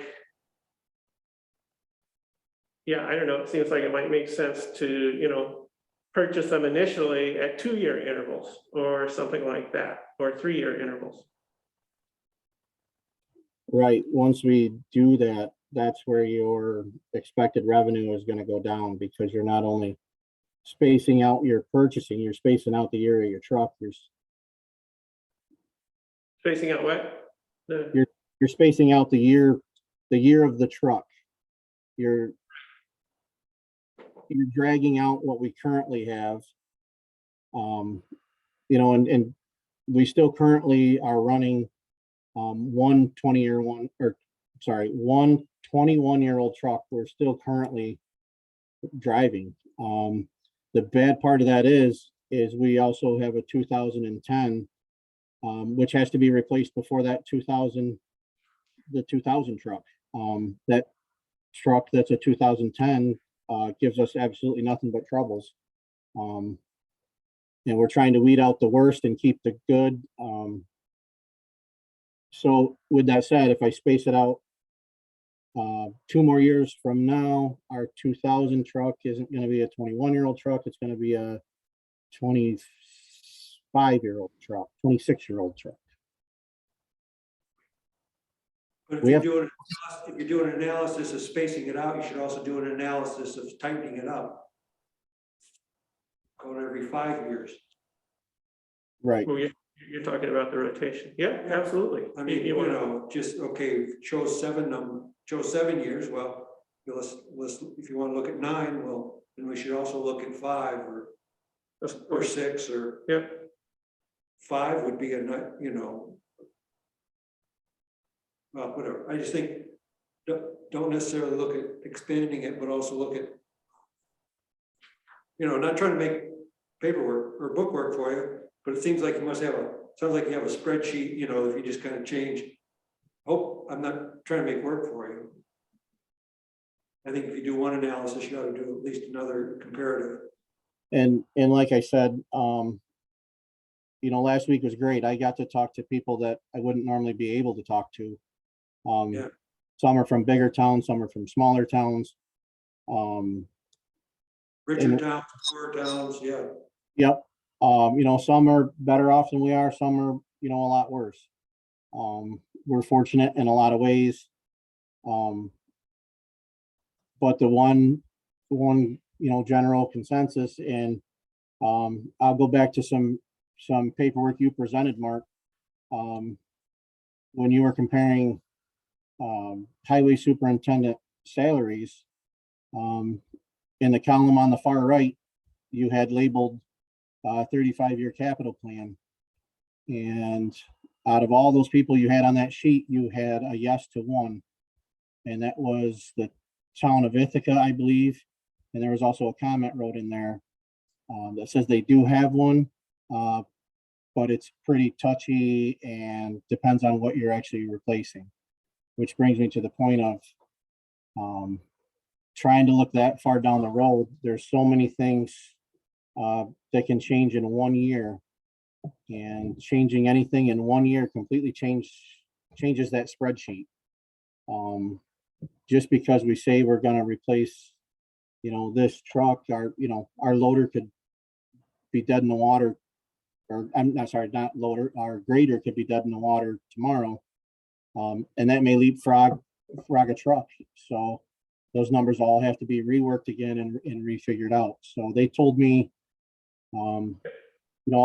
yeah, I don't know, it seems like it might make sense to, purchase them initially at 2-year intervals or something like that, or 3-year intervals. Right, once we do that, that's where your expected revenue is gonna go down, because you're not only spacing out your purchasing, you're spacing out the year of your truck. Spacing out what? The, You're spacing out the year of the truck. You're dragging out what we currently have. And we still currently are running one 21-year-old truck we're still currently driving. The bad part of that is we also have a 2010, which has to be replaced before that 2000 truck. That truck that's a 2010 gives us absolutely nothing but troubles. And we're trying to weed out the worst and keep the good. So with that said, if I space it out 2 more years from now, our 2000 truck isn't going to be a 21-year-old truck. It's going to be a 25-year-old truck, 26-year-old truck. But if We you're have- doing an analysis of spacing it out, you should also do an analysis of tightening it up. Going every 5 years. Right. well, you're talking about the rotation. Yeah, absolutely. I mean, You wanna- chose 7 years, well, let's, if you want to look at 9, well, then we should also look at 5 or 6 or Yeah, 5 would be well, whatever. I just think, don't necessarily look at expanding it, but also look at, not trying to make paperwork or bookwork for you, but it seems like you must have sounds like you have a spreadsheet, if you just kind of change. Oh, I'm not trying to make work for you. I think if you do one analysis, you ought to do at least another comparative. And like I said, last week was great. I got to talk to people that I wouldn't normally be able to talk to. Yeah. Some are from bigger towns, some are from smaller towns. Richer towns, poorer towns, yeah. Yep. Some are better off than we are, some are, a lot worse. We're fortunate in a lot of ways. But the one, general consensus, and I'll go back to some paperwork you presented, Mark. when you were comparing highway superintendent salaries, in the column on the far right, you had labeled 35-year capital plan. And out of all those people you had on that sheet, you had a yes to one. And that was the town of Ithaca, I believe. And there was also a comment wrote in there that says they do have one, but it's pretty touchy and depends on what you're actually replacing. Which brings me to the point of trying to look that far down the road. There's so many things that can change in 1 year, and changing anything in 1 year completely changes that spreadsheet. Just because we say we're going to replace, this truck, our loader could be dead in the water, or I'm not sorry, not loader, our grader could be dead in the water tomorrow. And that may leapfrog a truck. So those numbers all have to be reworked again and refigured out. So they told me, all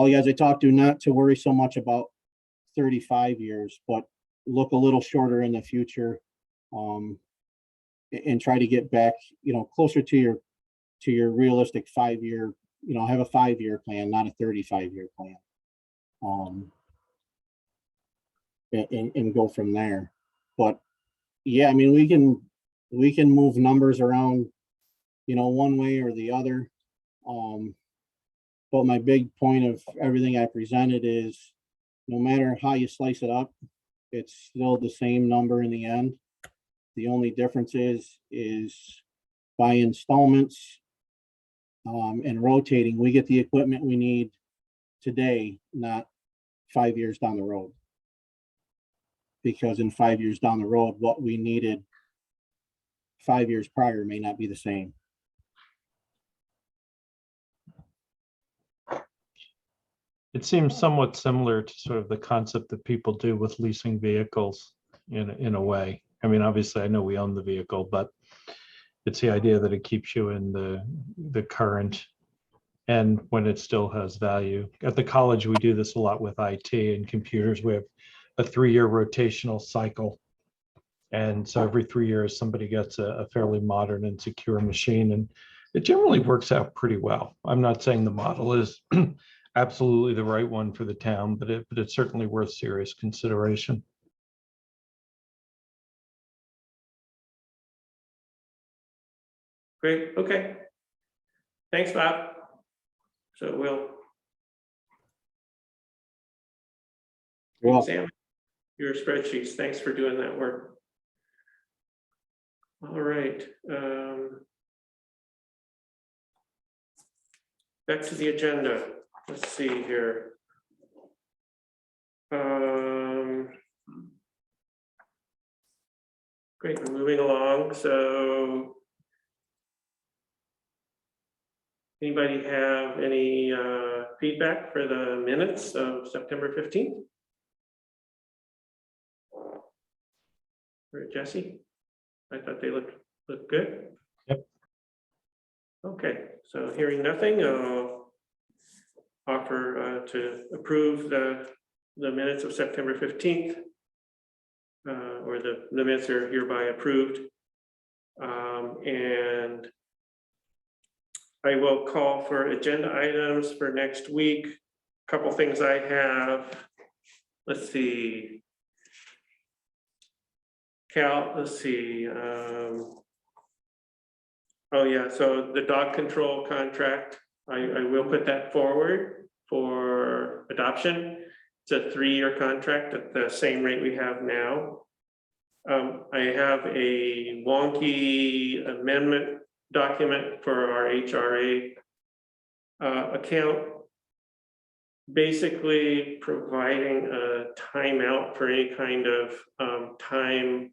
the guys I talked to, not to worry so much about 35 years, but look a little shorter in the future, and try to get back, closer to your realistic 5-year, have a 5-year plan, not a 35-year plan. And go from there. But yeah, I mean, we can move numbers around, one way or the other. But my big point of everything I presented is, no matter how you slice it up, it's still the same number in the end. The only difference is by installments and rotating, we get the equipment we need today, not 5 years down the road. Because in 5 years down the road, what we needed 5 years prior may not be the same. It seems somewhat similar to sort of the concept that people do with leasing vehicles in a way. I mean, obviously, I know we own the vehicle, but it's the idea that it keeps you in the current and when it still has value. At the college, we do this a lot with IT and computers. We have a 3-year rotational cycle. And so every 3 years, somebody gets a fairly modern and secure machine, and it generally works out pretty well. I'm not saying the model is absolutely the right one for the town, but it's certainly worth serious consideration. Great, okay. Thanks, Bob. So we'll Well, examine your spreadsheets. Thanks for doing that work. All right. Back to the agenda. Let's see here. Great, we're moving along. So anybody have any feedback for the minutes of September 15th? Or Jesse? I thought they looked good. Yep. Okay, so hearing nothing, I'll offer to approve the minutes of September 15th. Or the minutes are hereby approved. And I will call for agenda items for next week. Couple things I have. Let's see. Cal, let's see. Oh yeah, so the dog control contract, I will put that forward for adoption. It's a 3-year contract at the same rate we have now. I have a wonky amendment document for our HRA account, basically providing a timeout for any kind of time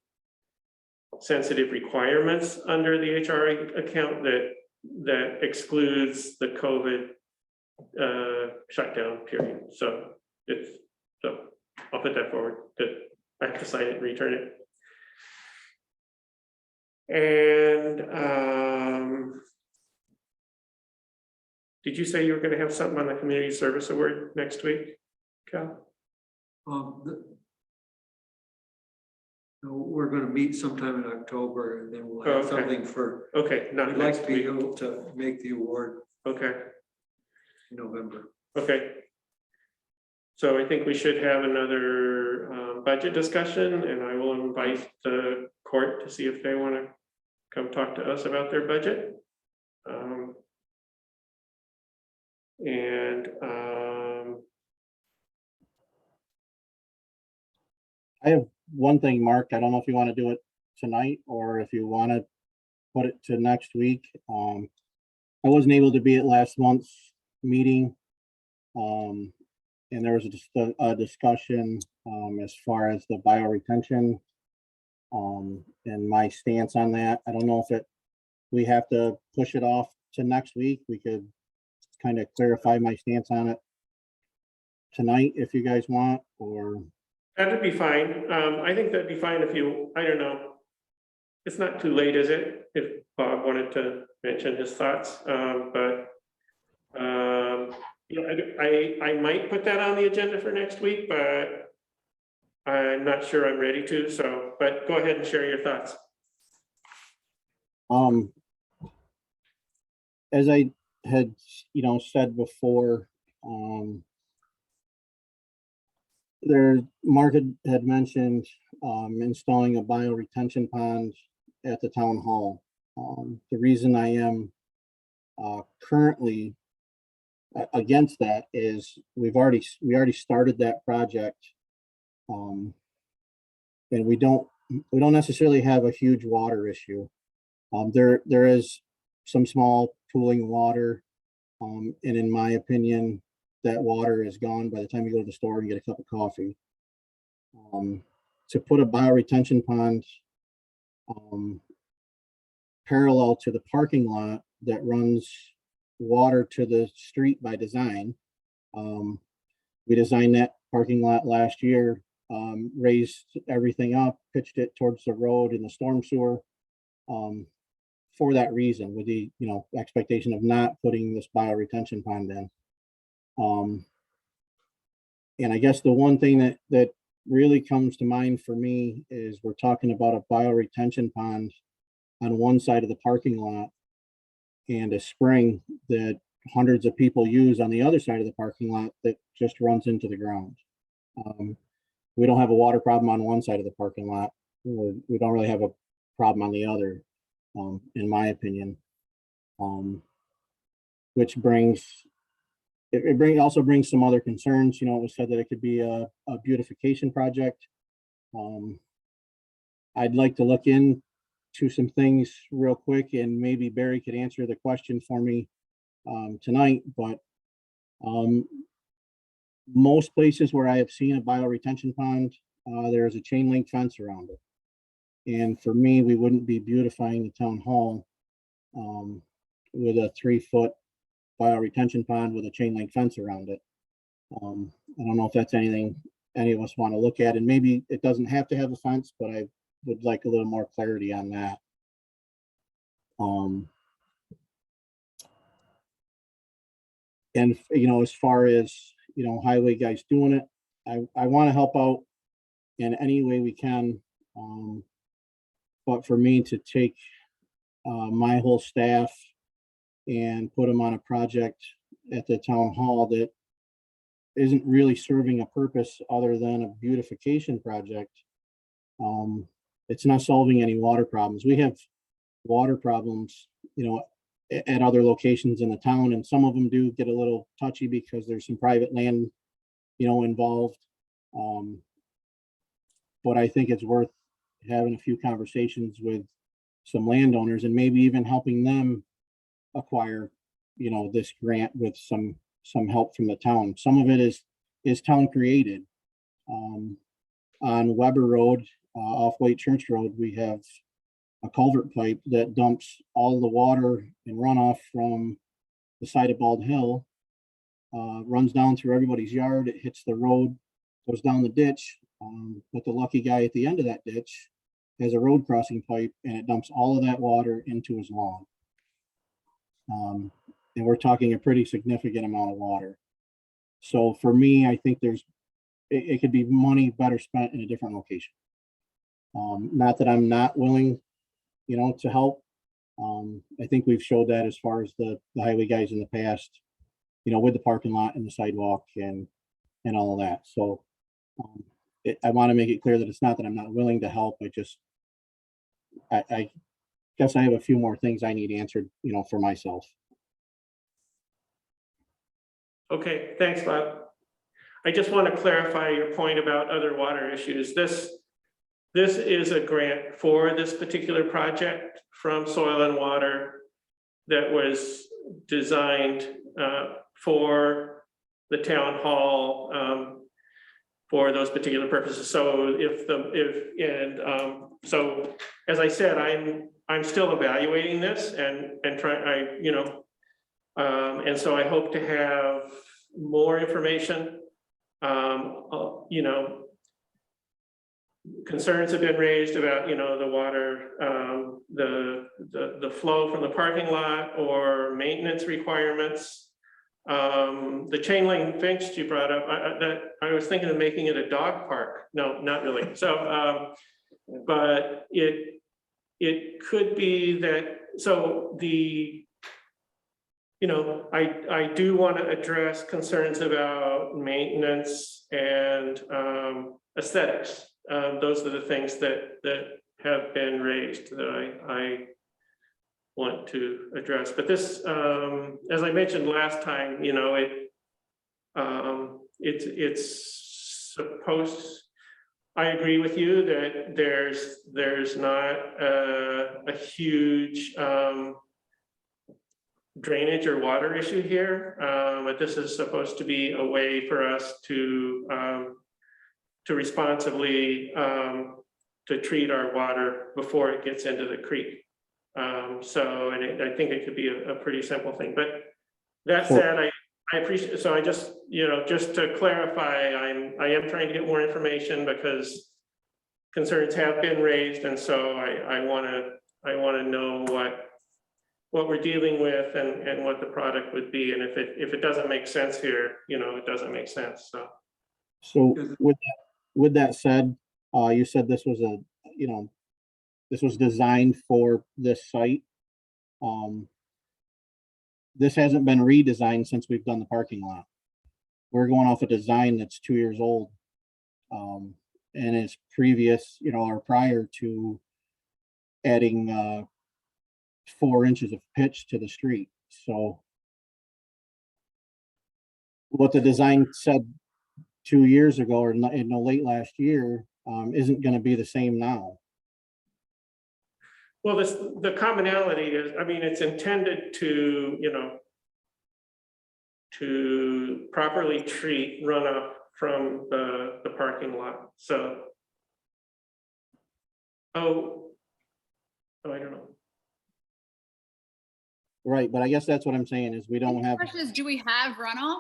sensitive requirements under the HRA account that excludes the COVID shutdown period. So I'll put that forward. That I have to sign it and return it. And did you say you were going to have something on the community service award next week, Cal? No, we're gonna meet sometime in October and then we'll have Okay. something for, Okay, not we'd like next to be week. able to make the award Okay, in November. okay. So I think we should have another budget discussion, and I will invite the court to see if they want to come talk to us about their budget. And I have one thing, Mark. I don't know if you want to do it tonight or if you want to put it to next week. I wasn't able to be at last month's meeting. And there was a discussion as far as the bioretention and my stance on that. I don't know if we have to push it off to next week. We could kind of clarify my stance on it tonight if you guys want, or that'd be fine. I think that'd be fine if you, I don't know. It's not too late, is it? If Bob wanted to mention his thoughts, but you know, I might put that on the agenda for next week, but I'm not sure I'm ready to, so, but go ahead and share your thoughts. as I had, said before, Mark had mentioned installing a bioretention pond at the town hall. The reason I am currently against that is we already started that project, and we don't necessarily have a huge water issue. There is some small pooling water, and in my opinion, that water is gone by the time you go to the store and get a cup of coffee. To put a bioretention pond parallel to the parking lot that runs water to the street by design. We designed that parking lot last year, raised everything up, pitched it towards the road in the storm sewer. For that reason, with the expectation of not putting this bioretention pond in. And I guess the one thing that really comes to mind for me is we're talking about a bioretention pond on one side of the parking lot and a spring that hundreds of people use on the other side of the parking lot that just runs into the ground. We don't have a water problem on one side of the parking lot. We don't really have a problem on the other, in my opinion. Which also brings some other concerns. It was said that it could be a beautification project. I'd like to look into some things real quick, and maybe Barry could answer the question for me tonight. But most places where I have seen a bioretention pond, there is a chain link fence around it. And for me, we wouldn't be beautifying the town hall with a 3-foot bioretention pond with a chain link fence around it. I don't know if that's anything any of us want to look at, and maybe it doesn't have to have a fence, but I would like a little more clarity on that. And as far as highway guys doing it, I want to help out in any way we can. But for me to take my whole staff and put them on a project at the town hall that isn't really serving a purpose other than a beautification project, it's not solving any water problems. We have water problems, at other locations in the town, and some of them do get a little touchy because there's some private land, involved. But I think it's worth having a few conversations with some landowners and maybe even helping them acquire, this grant with some help from the town. Some of it is town created. On Weber Road, off White Church Road, we have a culvert pipe that dumps all the water and runoff from the side of Bald Hill, runs down through everybody's yard. It hits the road, goes down the ditch. But the lucky guy at the end of that ditch has a road crossing pipe, and it dumps all of that water into his lawn. And we're talking a pretty significant amount of water. So for me, I think there's it could be money better spent in a different location. Not that I'm not willing, to help. I think we've showed that as far as the highway guys in the past, with the parking lot and the sidewalk and all of that. So I want to make it clear that it's not that I'm not willing to help. I guess I have a few more things I need answered, for myself. Okay, thanks, Bob. I just want to clarify your point about other water issues. This is a grant for this particular project from Soil and Water that was designed for the town hall for those particular purposes. So so as I said, I'm still evaluating this and so I hope to have more information. Concerns have been raised about, the water, the flow from the parking lot or maintenance requirements. The chain link fence you brought up, I was thinking of making it a dog park. No, not really. So, but it could be that, so I do want to address concerns about maintenance and aesthetics. Those are the things that have been raised that I want to address. But this, as I mentioned last time, it's supposed. I agree with you that there's not a huge drainage or water issue here, but this is supposed to be a way for us to responsibly to treat our water before it gets into the creek. So, and I think it could be a pretty simple thing, but that said, I appreciate, so I just, just to clarify, I am trying to get more information because concerns have been raised. And so I want to know what we're dealing with and what the product would be. And if it doesn't make sense here, it doesn't make sense. So with that said, you said this was this was designed for this site. This hasn't been redesigned since we've done the parking lot. We're going off a design that's 2 years old. And it's previous, or prior to adding 4 inches of pitch to the street. So what the design said 2 years ago or in the late last year isn't going to be the same now. Well, the commonality is, it's intended to, to properly treat runoff from the parking lot. So, I don't know. Right, but I guess that's what I'm saying is we don't The have. question is, do we have runoff?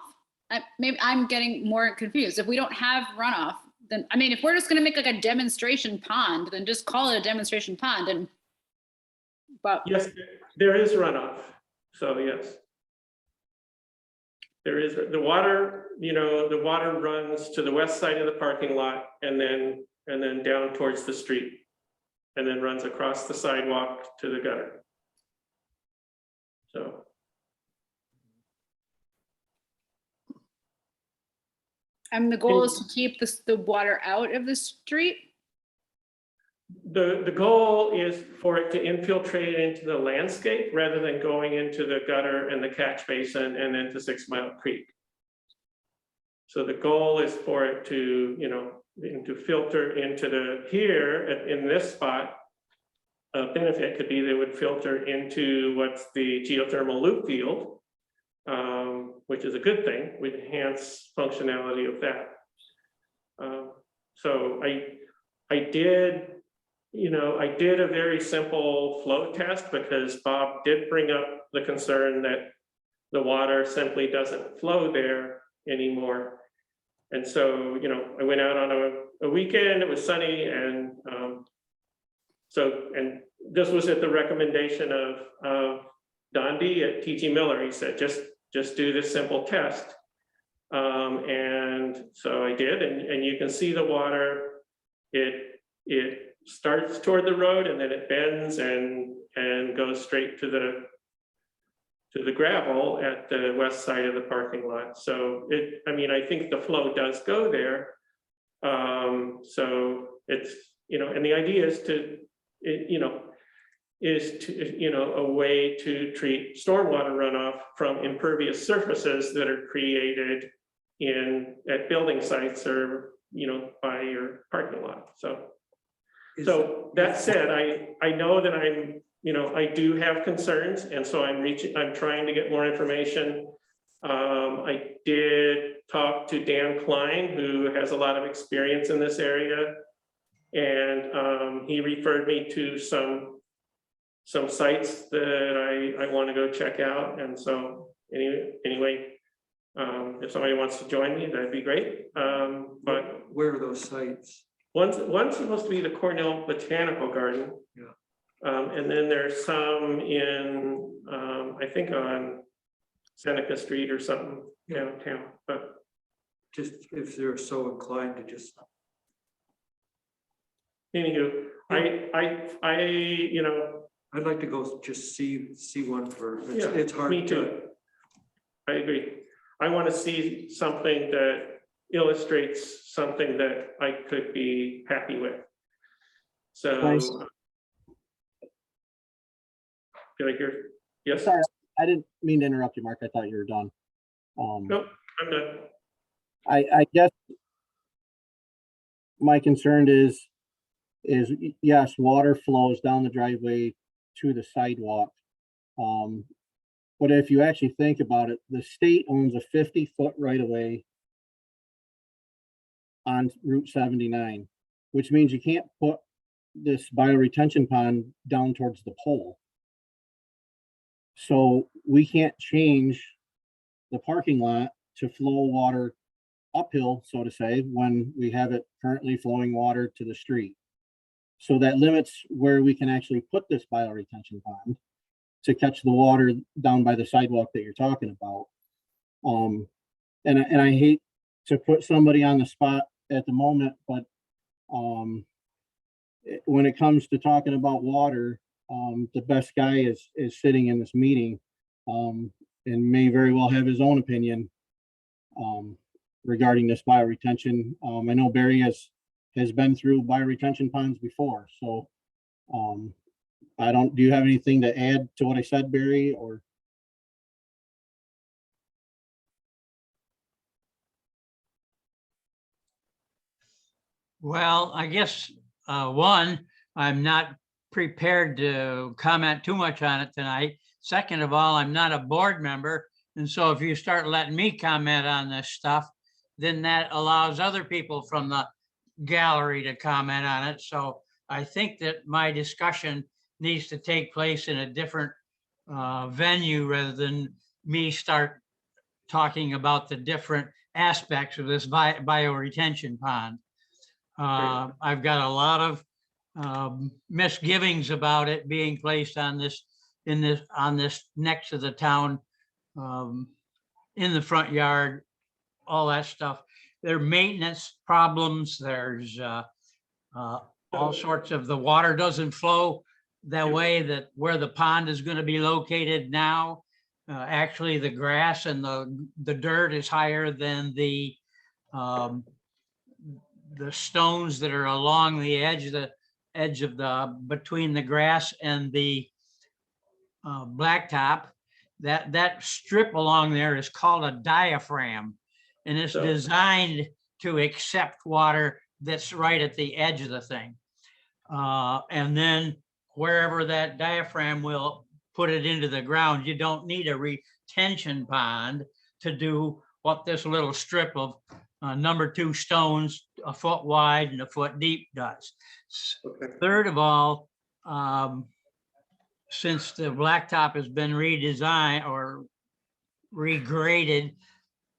Maybe I'm getting more confused. If we don't have runoff, then, if we're just gonna make like a demonstration pond, then just call it a demonstration pond but Yes, there is runoff. So yes. There is the water, the water runs to the west side of the parking lot and then down towards the street and then runs across the sidewalk to the gutter. So. the goal is to keep the water out of the street. The goal is for it to infiltrate into the landscape rather than going into the gutter and the catch basin and into 6 Mile Creek. So the goal is for it to, to filter into here in this spot. A benefit could be they would filter into what's the geothermal loop field, which is a good thing. We'd enhance functionality of that. So I did a very simple flow test because Bob did bring up the concern that the water simply doesn't flow there anymore. And so, I went out on a weekend, it was sunny, and and this was at the recommendation of Dondi at TG Miller. He said, just do this simple test. And so I did, and you can see the water. It starts toward the road and then it bends and goes straight to the gravel at the west side of the parking lot. So I mean, I think the flow does go there. So it's, and the idea is a way to treat stormwater runoff from impervious surfaces that are created at building sites or, by your parking lot. So that said, I know that I do have concerns, and so I'm trying to get more information. I did talk to Dan Klein, who has a lot of experience in this area. And he referred me to some sites that I want to go check out. And so anyway, if somebody wants to join me, that'd be great. But where are those sites? one's supposed to be the Cornell Botanical Garden. Yeah. And then there's some in, I think on Seneca Street or something downtown, but Just if they're so inclined to just, anywho, I'd like to go just see one for, Yeah, it's hard me to. too. I agree. I want to see something that illustrates something that I could be happy with. So. Nice. Did I hear? Yes? Sorry, I didn't mean to interrupt you, Mark. I thought you were done. Nope, I'm done. I guess my concern is yes, water flows down the driveway to the sidewalk. But if you actually think about it, the state owns a 50-foot right of way on Route 79, which means you can't put this bioretention pond down towards the pole. So we can't change the parking lot to flow water uphill, so to say, when we have it currently flowing water to the street. So that limits where we can actually put this bioretention pond to catch the water down by the sidewalk that you're talking about. And I hate to put somebody on the spot at the moment, but when it comes to talking about water, the best guy is sitting in this meeting, and may very well have his own opinion regarding this bioretention. I know Barry has been through bioretention ponds before, so do you have anything to add to what I said, Barry, or? Well, I guess, one, I'm not prepared to comment too much on it tonight. Second of all, I'm not a board member. And so if you start letting me comment on this stuff, then that allows other people from the gallery to comment on it. So I think that my discussion needs to take place in a different venue rather than me start talking about the different aspects of this bioretention pond. I've got a lot of misgivings about it being placed on this next to the town, in the front yard, all that stuff. There are maintenance problems. There's all sorts of, the water doesn't flow that way, that where the pond is going to be located now. Actually, the grass and the dirt is higher than the stones that are along the edge of the between the grass and the blacktop. That strip along there is called a diaphragm, and it's designed to accept water that's right at the edge of the thing. And then wherever that diaphragm will put it into the ground, you don't need a retention pond to do what this little strip of number 2 stones, a foot wide and a foot deep, does. Okay. Third of all, since the blacktop has been redesigned or regraded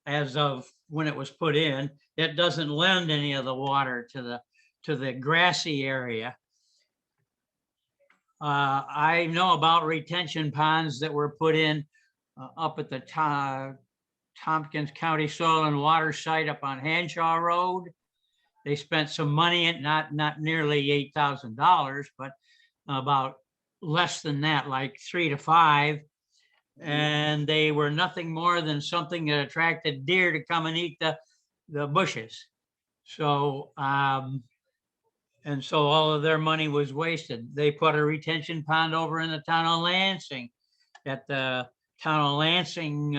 as of when it was put in, it doesn't lend any of the water to the grassy area. I know about retention ponds that were put in up at the Tompkins County Soil and Water Site up on Hanshaw Road. They spent some money, not nearly $8,000, but about less than that, like 3 to 5. And they were nothing more than something that attracted deer to come and eat the bushes. So, and so all of their money was wasted. They put a retention pond over in the town of Lansing, at the town of Lansing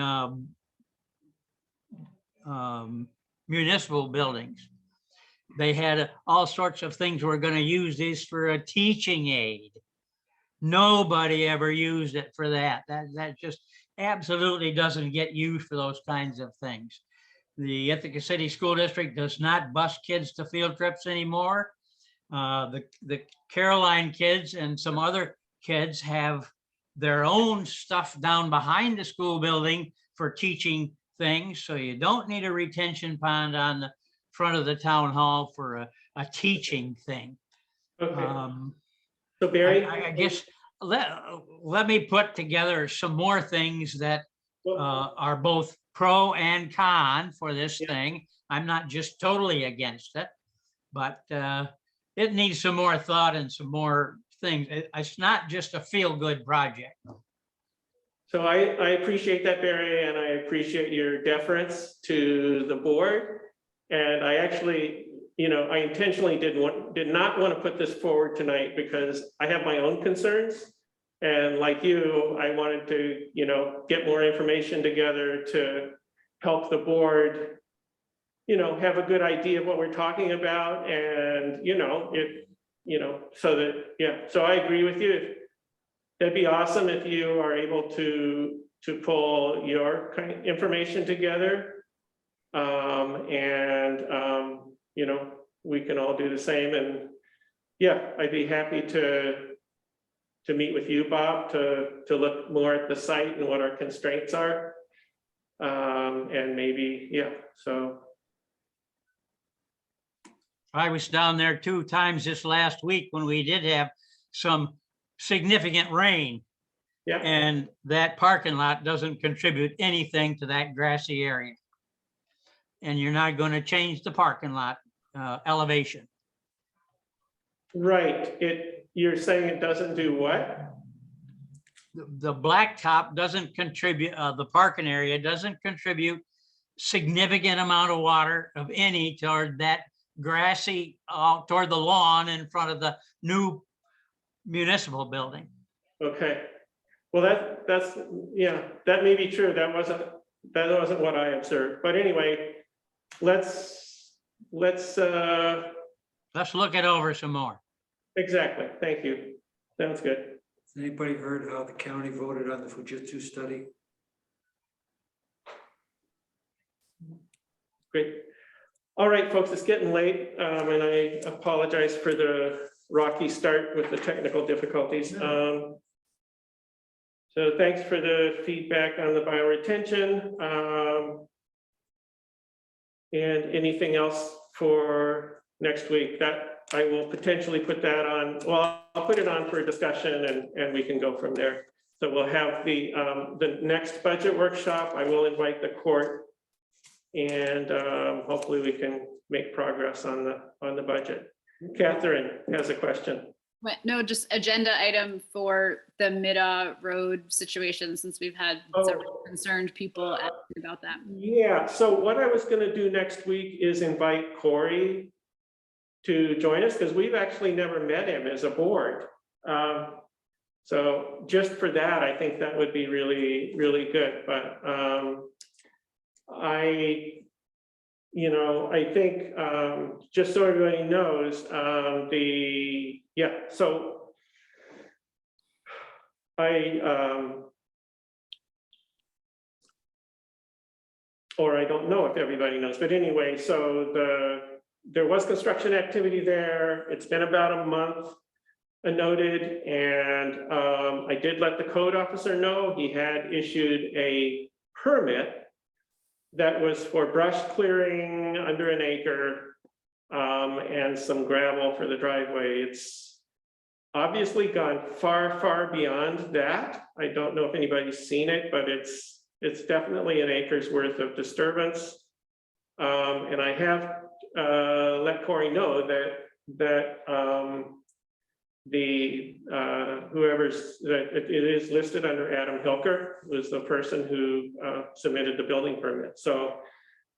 municipal buildings. They had all sorts of things. We're going to use this for a teaching aid. Nobody ever used it for that. That just absolutely doesn't get used for those kinds of things. The Ithaca City School District does not bus kids to field trips anymore. The Caroline kids and some other kids have their own stuff down behind the school building for teaching things. So you don't need a retention pond on the front of the town hall for a teaching thing. Okay, so Barry? I guess let me put together some more things that are both pro and con for this thing. I'm not just totally against it, but it needs some more thought and some more things. It's not just a feel-good project. So I appreciate that, Barry, and I appreciate your deference to the board. And I actually, I intentionally did not want to put this forward tonight because I have my own concerns. And like you, I wanted to, get more information together to help the board, have a good idea of what we're talking about. And, so that, so I agree with you. That'd be awesome if you are able to pull your kind of information together. We can all do the same. And I'd be happy to meet with you, Bob, to look more at the site and what our constraints are. And maybe, so. I was down there 2 times this last week when we did have some significant rain. Yeah. And that parking lot doesn't contribute anything to that grassy area. And you're not going to change the parking lot elevation. Right. You're saying it doesn't do what? The blacktop doesn't contribute, the parking area doesn't contribute significant amount of water of any toward that grassy, toward the lawn in front of the new municipal building. Okay. Well, that's that may be true. That wasn't what I observed. But anyway, let's look it over some more. Exactly. Thank you. Sounds good. Has anybody heard how the county voted on the Fujitsu study? Great. All right, folks, it's getting late, and I apologize for the rocky start with the technical difficulties. So thanks for the feedback on the bioretention. And anything else for next week? That I will potentially put that on. Well, I'll put it on for a discussion, and we can go from there. So we'll have the next budget workshop. I will invite the court, and hopefully we can make progress on the budget. Catherine has a question. No, just agenda item for the Middaugh Road situation, since we've had several concerned people asking about that. Yeah, so what I was gonna do next week is invite Corey to join us, because we've actually never met him as a board. So just for that, I think that would be really, really good. But I think just so everybody knows, so or I don't know if everybody knows, but anyway, so there was construction activity there. It's been about a month, noted, and I did let the code officer know he had issued a permit that was for brush clearing under an acre and some gravel for the driveway. It's obviously gone far, far beyond that. I don't know if anybody's seen it, but it's It's definitely an acre's worth of disturbance. And I have let Corey know that that it is listed under Adam Hilker, who is the person who submitted the building permit. So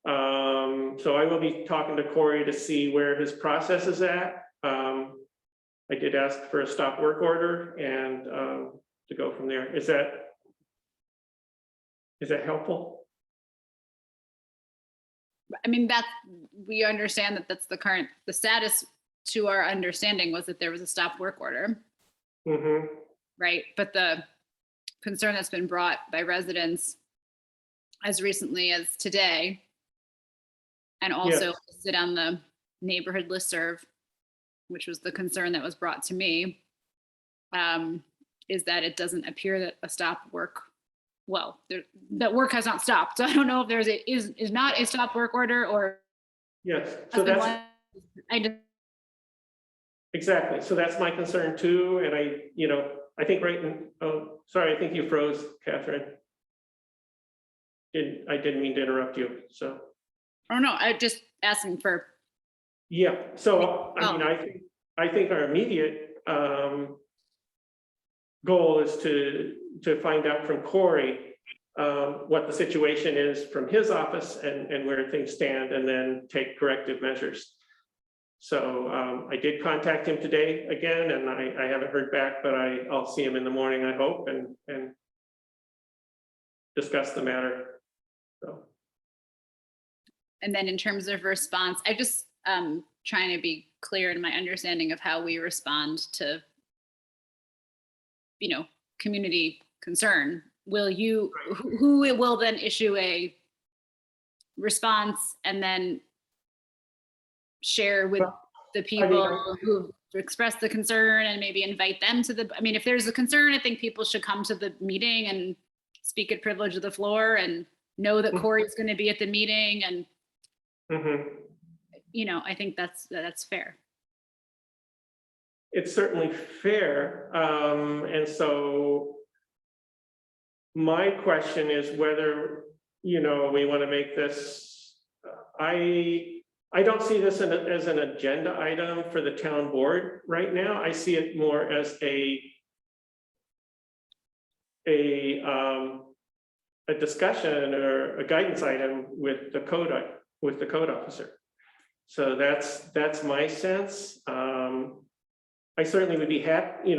I will be talking to Corey to see where his process is at. I did ask for a stop work order and to go from there. Is that helpful? I mean, we understand that that's the status to our understanding was that there was a stop work order, Mm-hmm. right? But the concern that's been brought by residents as recently as today, and also Yes. listed on the neighborhood listserv, which was the concern that was brought to me, is that it doesn't appear that a stop work, that work has not stopped. So I don't know if is not a stop work order or. Yes, so that's exactly. So that's my concern too. And I think oh, sorry, I think you froze, Catherine. I didn't mean to interrupt you, so. Oh, no, I just asking for. Yeah, so I mean, I think our immediate goal is to find out from Corey what the situation is from his office and where things stand, and then take corrective measures. So I did contact him today again, and I haven't heard back, but I'll see him in the morning, I hope, and discuss the matter. So. And then in terms of response, I just trying to be clear in my understanding of how we respond to, community concern. Will you, who will then issue a response and then share with the people who expressed the concern and maybe invite them to I mean, if there's a concern, I think people should come to the meeting and speak at privilege of the floor and know that Corey's going to be at the meeting, and I think that's fair. It's certainly fair. And so my question is whether, we want to make this, I don't see this as an agenda item for the town board right now. I see it more as a discussion or a guidance item with the code officer. So that's my sense. I certainly would be happy,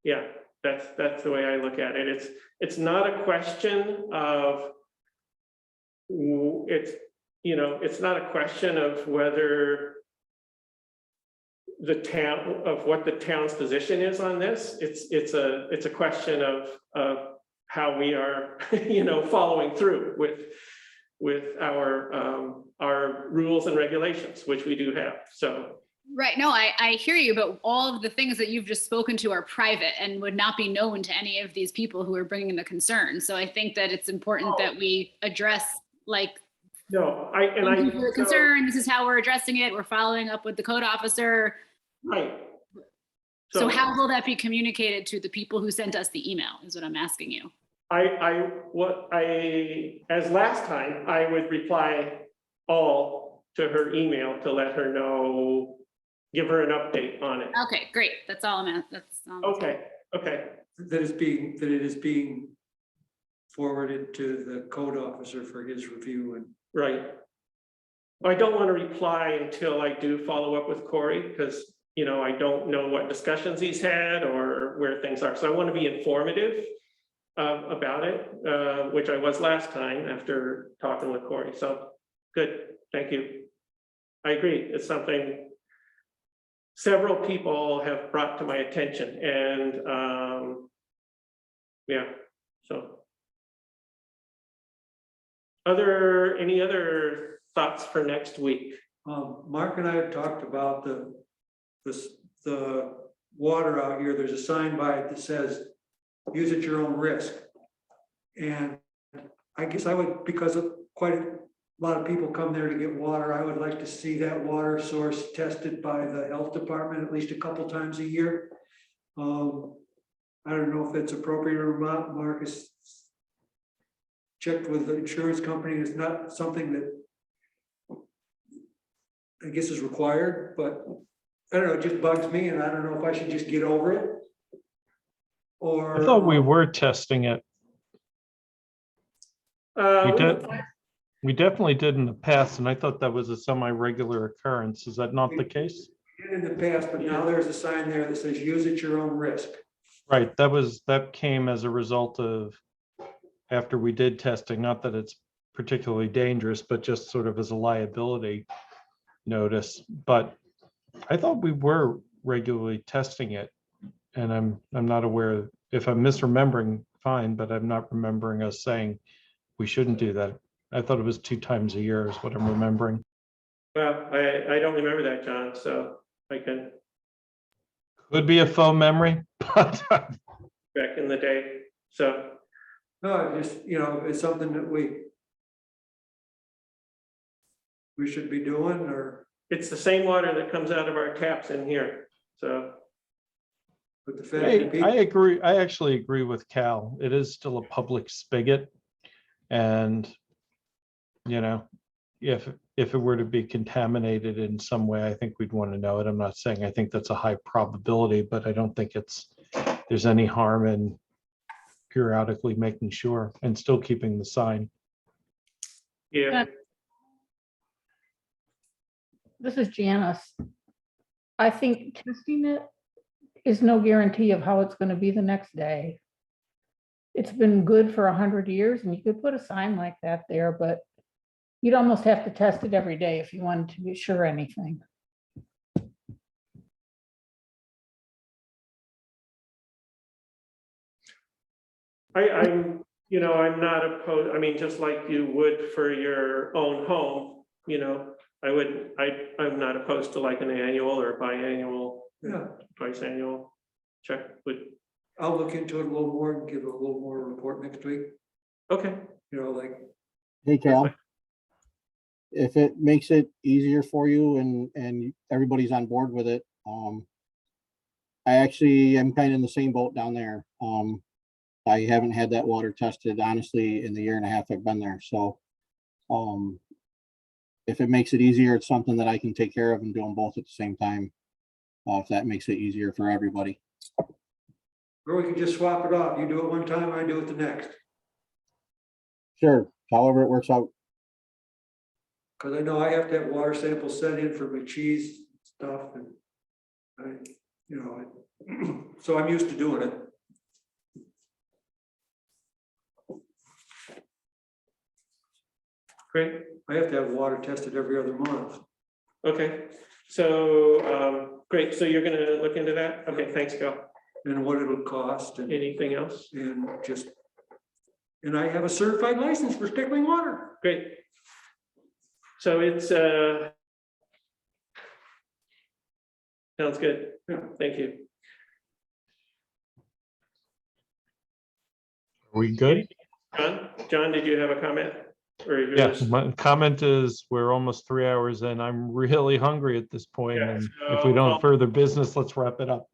yeah, that's the way I look at it. It's not a question of, it's not a question of whether what the town's position is on this. It's a question of how we are, following through with our rules and regulations, which we do have. So. Right. No, I hear you, but all of the things that you've just spoken to are private and would not be known to any of these people who are bringing the concern. So I think that it's important that we address, concern. This is how we're addressing it. We're following up with the code officer. Right. So how will that be communicated to the people who sent us the email is what I'm asking you. As last time, I would reply all to her email to let her know, give her an update on it. Okay, great. That's all I'm at. Okay. That it is being forwarded to the code officer for his review and. Right. I don't want to reply until I do follow up with Corey, because I don't know what discussions he's had or where things are. So I want to be informative about it, which I was last time after talking with Corey. So good, thank you. I agree. It's something several people have brought to my attention, and yeah. So, any other thoughts for next week? Mark and I have talked about the water out here. There's a sign by it that says, use at your own risk. And I guess I would, because of quite a lot of people come there to get water, I would like to see that water source tested by the health department at least a couple times a year. I don't know if it's appropriate or not, Marcus. Checked with the insurance company, it's not something that I guess is required, but I don't know, it just bugs me and I don't know if I should just get over it. Or. I thought we were testing it. We did. We definitely did in the past, and I thought that was a semi-regular occurrence. Is that not the case? In the past, but now there's a sign there that says use at your own risk. Right, that came as a result of after we did testing, not that it's particularly dangerous, but just sort of as a liability notice. But I thought we were regularly testing it. And I'm not aware, if I'm misremembering, fine, but I'm not remembering us saying we shouldn't do that. I thought it was 2 times a year is what I'm remembering. Well, I don't remember that, John, so I can, Could be a faux memory, but back in the day, so. No, just, it's something that we should be doing, or It's the same water that comes out of our taps in here, so. with the fact that people. I agree. I actually agree with Cal. It is still a public spigot. And, if it were to be contaminated in some way, I think we'd want to know it. I'm not saying I think that's a high probability, but I don't think there's any harm in periodically making sure and still keeping the sign. Yeah, This is Janice. I think testing it is no guarantee of how it's gonna be the next day. It's been good for 100 years and you could put a sign like that there, but you'd almost have to test it every day if you wanted to be sure anything. I'm not opposed, I mean, just like you would for your own home, I'm not opposed to like an annual or biannual, Yeah, twice annual check would, I'll look into it a little more and give a little more report next week, okay. like, Hey, Cal. If it makes it easier for you and everybody's on board with it, I actually am kind of in the same boat down there. I haven't had that water tested honestly in the 1.5 years I've been there. So, if it makes it easier, it's something that I can take care of and do them both at the same time. If that makes it easier for everybody. or we could just swap it off. You do it one time, I do it the next. Sure, however it works out. Cause I know I have to have water samples sent in for my cheese stuff and so I'm used to doing it. Great, I have to have water tested every other month. okay, so, great, so you're gonna look into that? Okay, thanks, Bill. And what it'll cost and Anything else? and I have a certified license for stickling water. Great. So it's, sounds good, Yeah. thank you. Are we good? John, did you have a comment? Or you're Yeah, just- my comment is we're almost 3 hours in. I'm really hungry at this point, Yeah, and if we so- don't have further business, let's wrap it up.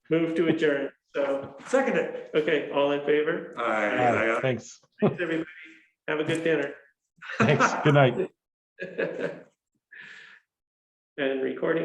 Move to adjourn, so, Second it. okay, all in favor? Thanks. Thanks, everybody, have a good dinner. Thanks. Good night. And recording.